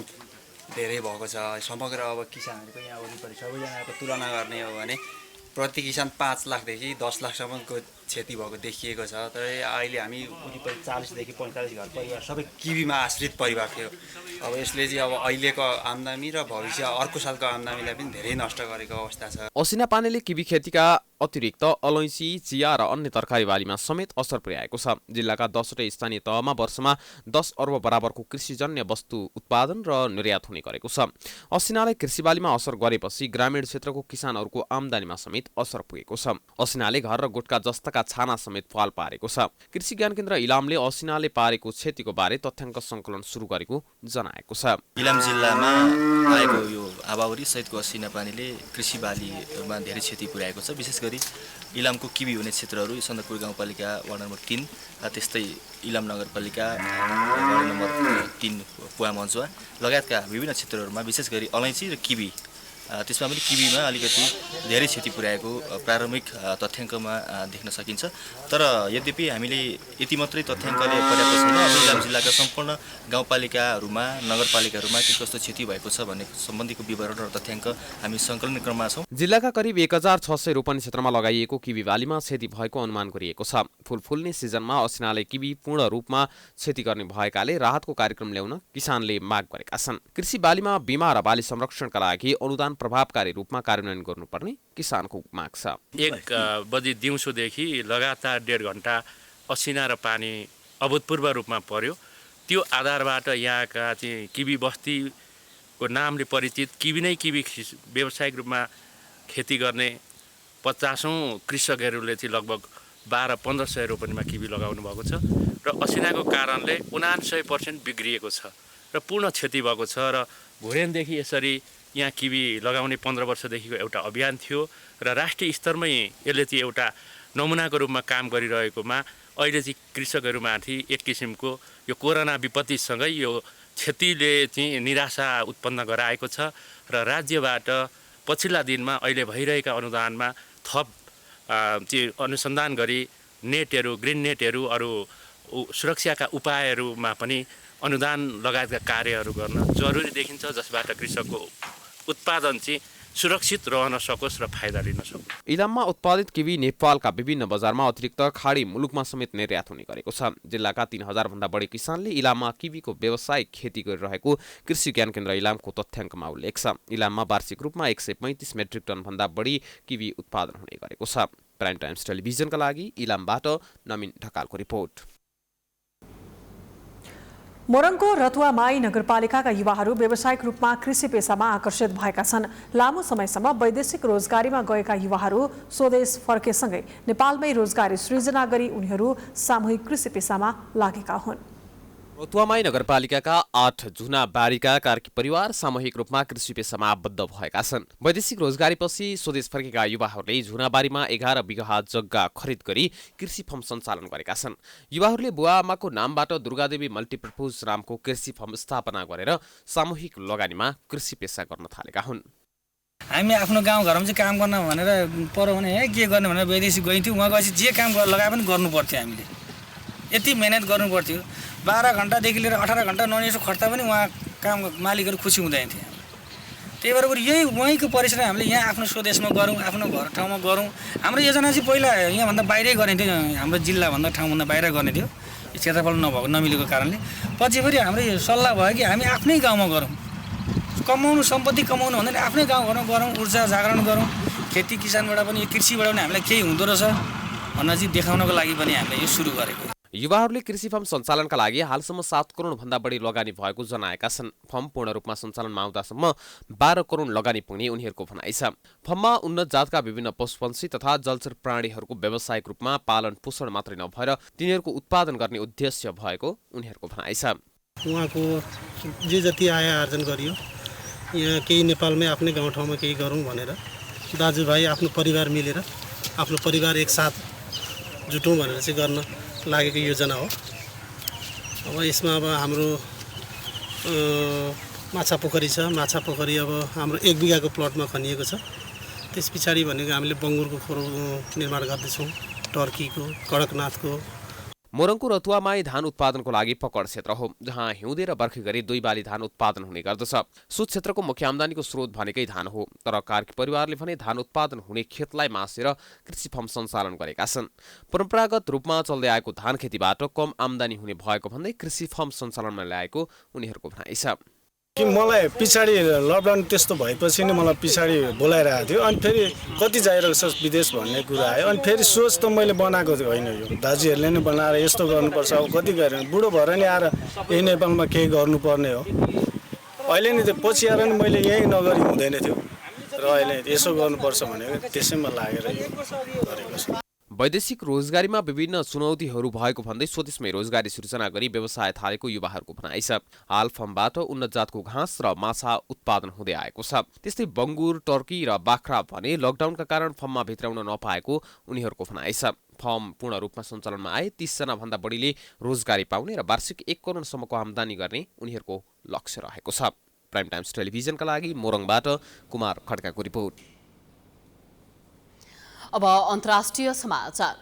धेरै भएको छ। समग्र अब किसानहरूको यहाँ वरिपरि सबैजनाको तुलना गर्ने हो भने प्रति किसान 5 लाखदेखि 10 लाखसम्मको क्षति भएको देखिएको छ। तर अहिले हामी वरिपरि 40 देखि 45 घर परिवार सबै किवीमा आश्रित परिवार थियो। अब यसले चाहिँ अब अहिलेको आम्दानी र भविष्य अर्को सालको आम्दानीलाई पनि धेरै नष्ट गरेको अवस्था छ। असिना पानीले किवी खेतीका अतिरिक्त अलैँची, चिया र अन्य तरकारी बालीमा समेत असर पुर्याएको छ। जिल्लाका 10वटै स्थानीय तहमा वर्षमा 10 अर्ब बराबरको कृषिजन्य वस्तु उत्पादन र निर्यात हुने गरेको छ। असिनाले कृषि बालीमा असर गरेपछि ग्रामीण क्षेत्रको किसानहरूको आम्दानीमा समेत असर पुगेको छ। असिनाले घर र गुटका जस्ताका छाना समेत पाल पारेको छ। कृषि ज्ञान केन्द्र इलामले असिनाले पारेको क्षतिको बारे तथ्याङ्क सङ्कलन सुरु गरेको जनाएको छ। इलाम जिल्लामा आएको यो हावाहुरी सहितको असिना पानीले कृषि बालीमा धेरै क्षति पुर्याएको छ। विशेष गरी इलामको किवी हुने क्षेत्रहरू सन्दकपुर गाउँपालिका वार्ड नम्बर 3, त्यस्तै इलाम नगरपालिका वार्ड नम्बर 3 पुवा मञ्चुवा लगायतका विभिन्न क्षेत्रहरूमा विशेष गरी अलैँची र किवी, त्यसमा पनि किवीमा अलिकति धेरै क्षति पुर्याएको प्रारम्भिक तथ्याङ्कमा देख्न सकिन्छ। तर यद्यपि हामीले यति मात्रै तथ्याङ्कले पर्याप्त छैन। अब इलाम जिल्लाका सम्पूर्ण गाउँपालिकाहरूमा नगरपालिकाहरूमा के कस्तो क्षति भएको छ भन्ने सम्बन्धीको विवरण र तथ्याङ्क हामी सङ्कलन क्रममा छौँ। जिल्लाका करिब 1600 रोपनी क्षेत्रमा लगाइएको किवी बालीमा क्षति भएको अनुमान गरिएको छ। फूल फुल्ने सिजनमा असिनाले किवी पूर्ण रूपमा क्षति गर्ने भएकाले राहतको कार्यक्रम ल्याउन किसानले माग गरेका छन्। कृषि बालीमा बिमा र बाली संरक्षणका लागि अनुदान प्रभावकारी रूपमा कार्यान्वयन गर्नुपर्ने किसानको माग छ। 1 बजे दिउँसोदेखि लगातार 1.5 घण्टा असिना र पानी अभूतपूर्व रूपमा पर्यो। त्यो आधारबाट यहाँका चाहिँ किवी बस्तीको नामले परिचित किवी नै किवी व्यावसायिक रूपमा खेती गर्ने 50औं कृषकहरूले चाहिँ लगभग 1200-1500 रोपनीमा किवी लगाउनु भएको छ र असिनाको कारणले 99% बिग्रिएको छ र पूर्ण क्षति भएको छ। र घुरेनदेखि यसरी यहाँ किवी लगाउने 15 वर्षदेखिको एउटा अभियान थियो र राष्ट्रिय स्तरमै यसले चाहिँ एउटा नमुनाको रूपमा काम गरिरहेकोमा अहिले चाहिँ कृषकहरूमाथि एक किसिमको यो कोरोना विपत्तिसँगै यो क्षतिले चाहिँ निराशा उत्पन्न गराएको छ र राज्यबाट पछिल्ला दिनमा अहिले भइरहेका अनुदानमा थप चाहिँ अनुसन्धान गरी नेटहरू, ग्रिन नेटहरू, अरू सुरक्षाका उपायहरूमा पनि अनुदान लगायतका कार्यहरू गर्न जरुरी देखिन्छ, जसबाट कृषकको उत्पादन चाहिँ सुरक्षित रहन सकोस् र फाइदा लिन सकोस्। इलाममा उत्पादित किवी नेपालका विभिन्न बजारमा अतिरिक्त खाडी मुलुकमा समेत निर्यात हुने गरेको छ। जिल्लाका 3000 भन्दा बढी किसानले इलाममा किवीको व्यावसायिक खेती गरिरहेको कृषि ज्ञान केन्द्र इलामको तथ्याङ्कमा उल्लेख छ। इलाममा वार्षिक रूपमा 135 मेट्रिक टन भन्दा बढी किवी उत्पादन हुने गरेको छ। प्राइम टाइम्स टेलिभिजनका लागि इलामबाट नमिन ढकालको रिपोर्ट। मोरङको रतुवामाई नगरपालिकाका युवाहरू व्यावसायिक रूपमा कृषि पेसामा आकर्षित भएका छन्। लामो समयसम्म वैदेशिक रोजगारीमा गएका युवाहरू स्वदेश फर्केसँगै नेपालमै रोजगारी सृजना गरी उनीहरू सामूहिक कृषि पेसामा लागेका हुन्। रतुवामाई नगरपालिकाका 8 झुना बारीका कार्की परिवार सामूहिक रूपमा कृषि पेसामा आबद्ध भएका छन्। वैदेशिक रोजगारीपछि स्वदेश फर्केका युवाहरूले झुनाबारीमा 11 बिघा जग्गा खरिद गरी कृषि फर्म सञ्चालन गरेका छन्। युवाहरूले बुवाआमाको नामबाट दुर्गादेवी मल्टिपर्पज नामको कृषि फर्म स्थापना गरेर सामूहिक लगानीमा कृषि पेसा गर्न थालेका हुन्। हामी आफ्नो गाउँघरमा चाहिँ काम गर्न भनेर पर्यो भने के गर्ने भनेर वैदेशिक गइन्थ्यौँ। उहाँ गएपछि जे काम लगाए पनि गर्नु पर्थ्यो। हामीले यति मेहनत गर्नु पर्थ्यो। 12 घण्टादेखि लिएर 18 घण्टा ननिसो खट्दा पनि उहाँ काम मालिकहरू खुसी हुँदैन थिए। त्यही भएर यही वहीँको परिश्रम हामीले यहाँ आफ्नो स्वदेशमा गरौँ, आफ्नो घर ठाउँमा गरौँ। हाम्रो योजना चाहिँ पहिला यहाँभन्दा बाहिरै गर्ने थियो, हाम्रो जिल्लाभन्दा ठाउँभन्दा बाहिर गर्ने थियो, क्षेत्रफल नभएको नमिलेको कारणले। पछि फेरि हाम्रो सल्लाह भयो कि हामी आफ्नै गाउँमा गरौँ, कमाउनु सम्पत्ति कमाउनु भन्दा आफ्नै गाउँघरमा गरौँ, ऊर्जा जागरण गरौँ। खेती किसानबाट पनि कृषिबाट पनि हामीलाई केही हुँदो रहेछ भनेर चाहिँ देखाउनको लागि पनि हामीले यो सुरु गरेको। युवाहरूले कृषि फर्म सञ्चालनका लागि हालसम्म 7 करोड भन्दा बढी लगानी भएको जनाएका छन्। फर्म पूर्ण रूपमा सञ्चालनमा आउँदासम्म 12 करोड लगानी पुग्ने उनीहरूको भनाइ छ। फर्ममा उन्नत जातका विभिन्न पशुपक्षी तथा जलचर प्राणीहरूको व्यावसायिक रूपमा पालन पोषण मात्रै नभएर तिनीहरूको उत्पादन गर्ने उद्देश्य भएको उनीहरूको भनाइ छ। उहाँको जे जति आय आर्जन गरियो यहाँ केही नेपालमै आफ्नै गाउँठाउँमा केही गरौँ भनेर दाजुभाइ आफ्नो परिवार मिलेर आफ्नो परिवार एकसाथ जुटौँ भनेर चाहिँ गर्न लागेको योजना हो। अब यसमा अब हाम्रो माछा पोखरी छ। माछा पोखरी अब हाम्रो 1 बिघाको प्लटमा खनिएको छ। त्यस पछाडि भनेको हामीले बङ्गुरको खोरो निर्माण गर्दैछौँ, टर्कीको, कडकनाथको। मोरङको रतुवामाई धान उत्पादनको लागि पकड क्षेत्र हो, जहाँ हिउँदे र बर्खे गरी 2 बाली धान उत्पादन हुने गर्दछ। सो क्षेत्रको मुख्य आम्दानीको स्रोत भनेकै धान हो, तर कार्की परिवारले भने धान उत्पादन हुने खेतलाई मासेर कृषि फर्म सञ्चालन गरेका छन्। परम्परागत रूपमा चल्दै आएको धान खेतीबाट कम आम्दानी हुने भएको भन्दै कृषि फर्म सञ्चालनमा ल्याएको उनीहरूको भनाइ छ। कि मलाई पछाडि लकडाउन त्यस्तो भएपछि नै मलाई पछाडि बोलाइरहेको थियो। अनि फेरि कति जाइरहेको छ विदेश भन्ने कुरा आयो। अनि फेरि सोच त मैले बनाएको होइन, यो दाजुहरूले नै बनाएर यस्तो गर्नुपर्छ। अब कति गरेर बुढो भएर नि आएर यही नेपालमा केही गर्नुपर्ने हो। अहिले नि त्यो पछि आएर नि मैले यहीँ नगरी हुँदैन थियो र अहिले यसो गर्नुपर्छ भनेको त्यसैमा लागेर गरेको छ। वैदेशिक रोजगारीमा विभिन्न चुनौतीहरू भएको भन्दै स्वदेशमै रोजगारी सृजना गरी व्यवसाय थालेको युवाहरूको भनाइ छ। हाल फर्मबाट उन्नत जातको घाँस र माछा उत्पादन हुँदै आएको छ। त्यस्तै बङ्गुर, टर्की र बाख्रा भने लकडाउनका कारण फर्ममा भित्राउन नपाएको उनीहरूको भनाइ छ। फर्म पूर्ण रूपमा सञ्चालनमा आए 30 जना भन्दा बढीले रोजगारी पाउने र वार्षिक 1 करोडसम्मको आम्दानी गर्ने उनीहरूको लक्ष्य रहेको छ। प्राइम टाइम्स टेलिभिजनका लागि मोरङबाट कुमार खड्काको रिपोर्ट। अब अन्तर्राष्ट्रिय समाचार।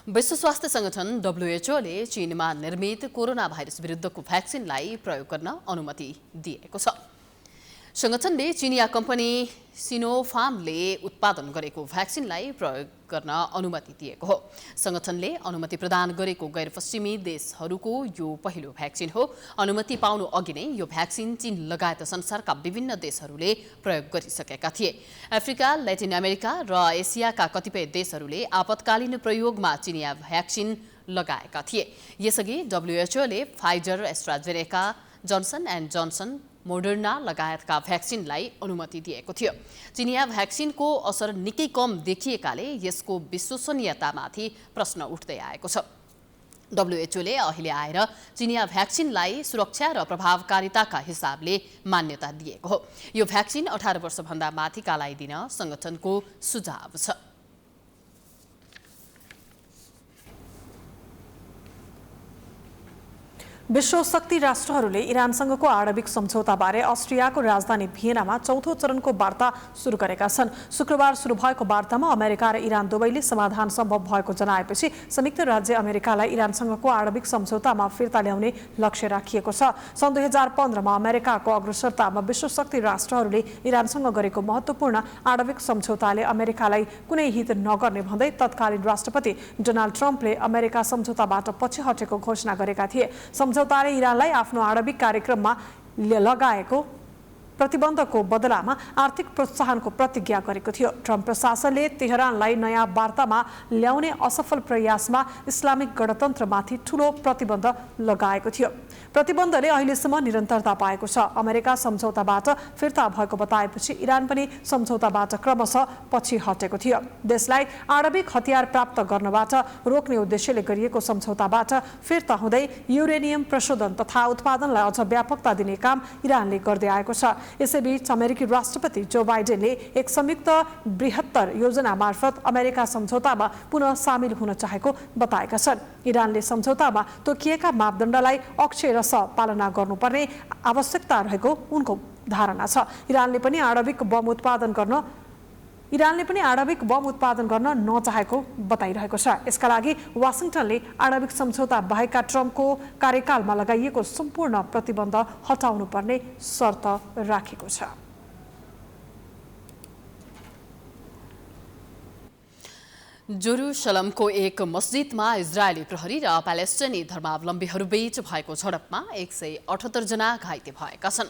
विश्व स्वास्थ्य संगठन WHO ले चीनमा निर्मित कोरोना भाइरस विरुद्धको भ्याक्सिनलाई प्रयोग गर्न अनुमति दिएको छ। संगठनले चिनिया कम्पनी सिनोफार्मले उत्पादन गरेको भ्याक्सिनलाई प्रयोग गर्न अनुमति दिएको हो। संगठनले अनुमति प्रदान गरेको गैर पश्चिमी देशहरूको यो पहिलो भ्याक्सिन हो। अनुमति पाउनु अघि नै यो भ्याक्सिन चीन लगायत संसारका विभिन्न देशहरूले प्रयोग गरिसकेका थिए। अफ्रिका, ल्याटिन अमेरिका र एसियाका कतिपय देशहरूले आपतकालीन प्रयोगमा चिनिया भ्याक्सिन लगाएका थिए। यसअघि WHO ले Pfizer, AstraZeneca, Johnson and Johnson, Moderna लगायतका भ्याक्सिनलाई अनुमति दिएको थियो। चिनिया भ्याक्सिनको असर निकै कम देखिएकाले यसको विश्वसनीयतामाथि प्रश्न उठ्दै आएको छ। WHO ले अहिले आएर चिनिया भ्याक्सिनलाई सुरक्षा र प्रभावकारिताका हिसाबले मान्यता दिएको हो। यो भ्याक्सिन 18 वर्षभन्दा माथिकालाई दिन संगठनको सुझाव छ। विश्व शक्ति राष्ट्रहरूले इरानसँगको आणविक सम्झौताबारे अस्ट्रियाको राजधानी भियनामा चौथो चरणको वार्ता सुरु गरेका छन्। शुक्रबार सुरु भएको वार्तामा अमेरिका र इरान दुवैले समाधान सम्भव भएको जनाएपछि संयुक्त राज्य अमेरिकालाई इरानसँगको आणविक सम्झौतामा फिर्ता ल्याउने लक्ष्य राखिएको छ। सन् 2015 मा अमेरिकाको अग्रसरतामा विश्व शक्ति राष्ट्रहरूले इरानसँग गरेको महत्त्वपूर्ण आणविक सम्झौताले अमेरिकालाई कुनै हित नगर्ने भन्दै तत्कालीन राष्ट्रपति डोनाल्ड ट्रम्पले अमेरिका सम्झौताबाट पछि हटेको घोषणा गरेका थिए। सम्झौताले इरानलाई आफ्नो आणविक कार्यक्रममा लगाएको प्रतिबन्धको बदलामा आर्थिक प्रोत्साहनको प्रतिज्ञा गरेको थियो। ट्रम्प प्रशासनले तेहरानलाई नयाँ वार्तामा ल्याउने असफल प्रयासमा इस्लामिक गणतन्त्रमाथि ठूलो प्रतिबन्ध लगाएको थियो। प्रतिबन्धले अहिलेसम्म निरन्तरता पाएको छ। अमेरिका सम्झौताबाट फिर्ता भएको बताएपछि इरान पनि सम्झौताबाट क्रमशः पछि हटेको थियो। देशलाई आणविक हतियार प्राप्त गर्नबाट रोक्ने उद्देश्यले गरिएको सम्झौताबाट फिर्ता हुँदै युरेनियम प्रशोधन तथा उत्पादनलाई अझ व्यापकता दिने काम इरानले गर्दै आएको छ। यसैबीच अमेरिकी राष्ट्रपति जो बाइडेनले एक संयुक्त बृहत्तर योजना मार्फत अमेरिका सम्झौतामा पुनः सामेल हुन चाहेको बताएका छन्। इरानले सम्झौतामा तोकिएका मापदण्डलाई अक्षरशः पालना गर्नुपर्ने आवश्यकता रहेको उनको धारणा छ। इरानले पनि आणविक बम उत्पादन गर्न नचाहेको बताइरहेको छ। यसका लागि वाशिंटनले आणविक सम्झौता बाहेकका ट्रम्पको कार्यकालमा लगाइएको सम्पूर्ण प्रतिबन्ध हटाउनुपर्ने शर्त राखेको छ। जेरुसलमको एक मस्जिदमा इजरायली प्रहरी र प्यालेस्टाइनी धर्मावलम्बीहरूबीच भएको झडपमा 178 जना घाइते भएका छन्।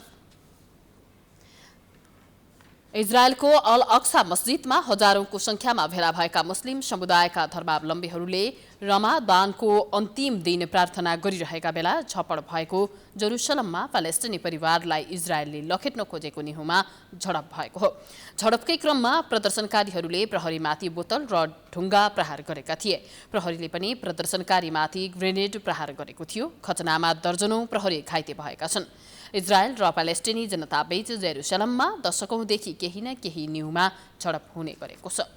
इजरायलको अल अक्सा मस्जिदमा हजारौंको संख्यामा भेला भएका मुस्लिम समुदायका धर्मावलम्बीहरूले रमादानको अन्तिम दिन प्रार्थना गरिरहेका बेला झपड भएको जेरुसलममा प्यालेस्टिनी परिवारलाई इजरायलले लखेट्न खोजेको निहुमा झडप भएको हो। झडपकै क्रममा प्रदर्शनकारीहरूले प्रहरीमाथि बोतल र ढुङ्गा प्रहार गरेका थिए। प्रहरीले पनि प्रदर्शनकारीमाथि ग्रेनेड प्रहार गरेको थियो। घटनामा दर्जनौं प्रहरी घाइते भएका छन्। इजरायल र प्यालेस्टिनी जनताबीच जेरुसलममा दशकौंदेखि केही न केही न्युमा झडप हुने गरेको छ।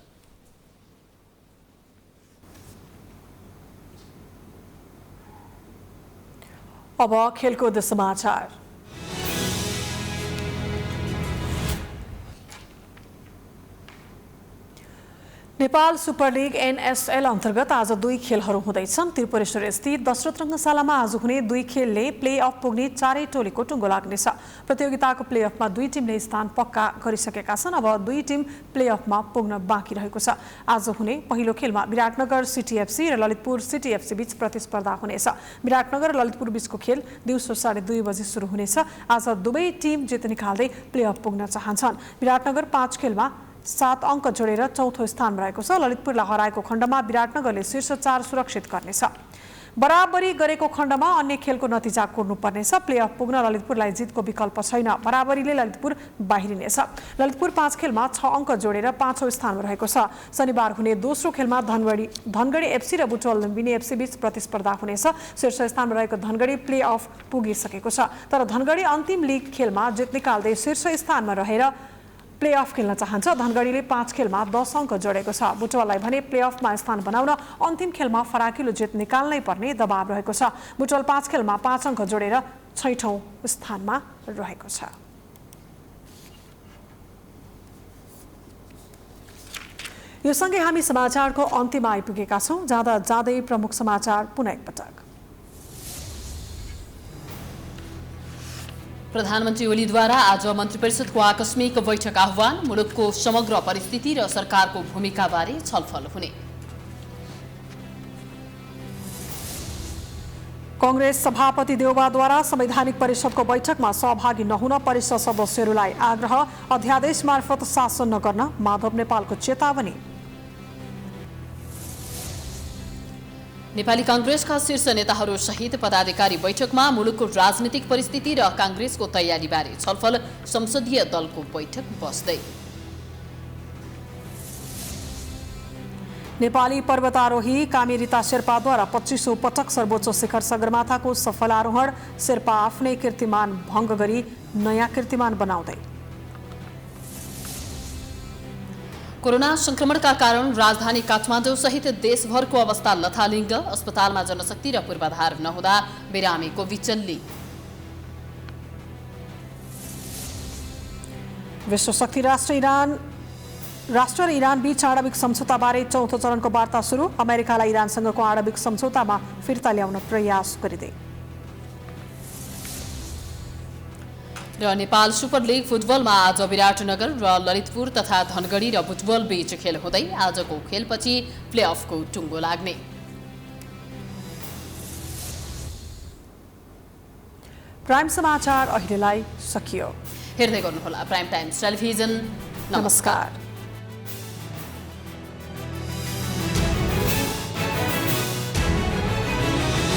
अब खेलकुद समाचार। नेपाल सुपर लिग NSL अन्तर्गत आज 2 खेलहरू हुँदैछन्। त्रिपुरेश्वर स्थित दशरथ रङ्गशालामा आज हुने 2 खेलले प्ले अफ पुग्ने 4 टोलीको टुङ्गो लाग्नेछ। प्रतियोगिताको प्ले अफमा 2 टिमले स्थान पक्का गरिसकेका छन्। अब 2 टिम प्ले अफमा पुग्न बाँकी रहेको छ। आज हुने पहिलो खेलमा विराटनगर सिटी FC र ललितपुर सिटी FC बीच प्रतिस्पर्धा हुनेछ। विराटनगर र ललितपुर बीचको खेल दिउँसो 2:30 बजे सुरु हुनेछ। आज दुवै टिम जित निकाल्दै प्ले अफ पुग्न चाहन्छन्। विराटनगर 5 खेलमा 7 अङ्क जोडेर चौथो स्थानमा रहेको छ। ललितपुरलाई हराएको खण्डमा विराटनगरले शीर्ष 4 सुरक्षित गर्नेछ। बराबरी गरेको खण्डमा अन्य खेलको नतिजा कोर्नुपर्नेछ। प्ले अफ पुग्न ललितपुरलाई जितको विकल्प छैन। बराबरीले ललितपुर बाहिरिनेछ। ललितपुर 5 खेलमा 6 अङ्क जोडेर 5औं स्थानमा रहेको छ। शनिबार हुने दोस्रो खेलमा धनगढी FC र बुटवल लुम्बिनी FC बीच प्रतिस्पर्धा हुनेछ। शीर्ष स्थानमा रहेको धनगढी प्ले अफ पुगिसकेको छ, तर धनगढी अन्तिम लिग खेलमा जित निकाल्दै शीर्ष स्थानमा रहेर प्ले अफ खेल्न चाहन्छ। धनगढीले 5 खेलमा 10 अङ्क जोडेको छ। बुटवललाई भने प्ले अफमा स्थान बनाउन अन्तिम खेलमा फराकिलो जित निकाल्नै पर्ने दबाव रहेको छ। बुटवल 5 खेलमा 5 अङ्क जोडेर 6औं स्थानमा रहेको छ। यो सँगै हामी समाचारको अन्त्यमा आइपुगेका छौं। जाँदा जाँदै प्रमुख समाचार पुनः एकपटक। प्रधानमन्त्री ओलीद्वारा आज मन्त्री परिषदको आकस्मिक बैठक आह्वान। मुलुकको समग्र परिस्थिति र सरकारको भूमिकाबारे छलफल हुने। कांग्रेस सभापति देउवाद्वारा संवैधानिक परिषदको बैठकमा सहभागी नहुन परिषद सदस्यहरूलाई आग्रह। अध्यादेश मार्फत शासन नगर्न माधव नेपालको चेतावनी। नेपाली कांग्रेसका शीर्ष नेताहरू सहित पदाधिकारी बैठकमा मुलुकको राजनीतिक परिस्थिति र कांग्रेसको तयारीबारे छलफल। संसदीय दलको बैठक बस्दै। नेपाली पर्वतारोही कामी रीता शेर्पाद्वारा 25औं पटक सर्वोच्च शिखर सगरमाथाको सफल आरोहण। शेर्पा आफ्नै कीर्तिमान भङ्ग गरी नयाँ कीर्तिमान बनाउँदै। कोरोना संक्रमणका कारण राजधानी काठमाडौँ सहित देशभरको अवस्था लथालिङ्ग। अस्पतालमा जनशक्ति र पूर्वाधार नहुँदा बिरामीको विचल्ली। विश्वशक्ति राष्ट्र र इरान बीच आणविक सम्झौताबारे चौथो चरणको वार्ता सुरु। अमेरिकालाई इरानसँगको आणविक सम्झौतामा फिर्ता ल्याउन प्रयास गरिँदै। र नेपाल सुपर लिग फुटबलमा आज विराटनगर र ललितपुर तथा धनगढी र बुटवल बीच खेल हुँदै। आजको खेलपछि प्ले अफको टुङ्गो लाग्ने। प्राइम समाचार अहिलेलाई सकियो। हेर्दै गर्नुहोला प्राइम टाइम्स टेलिभिजन। नमस्कार।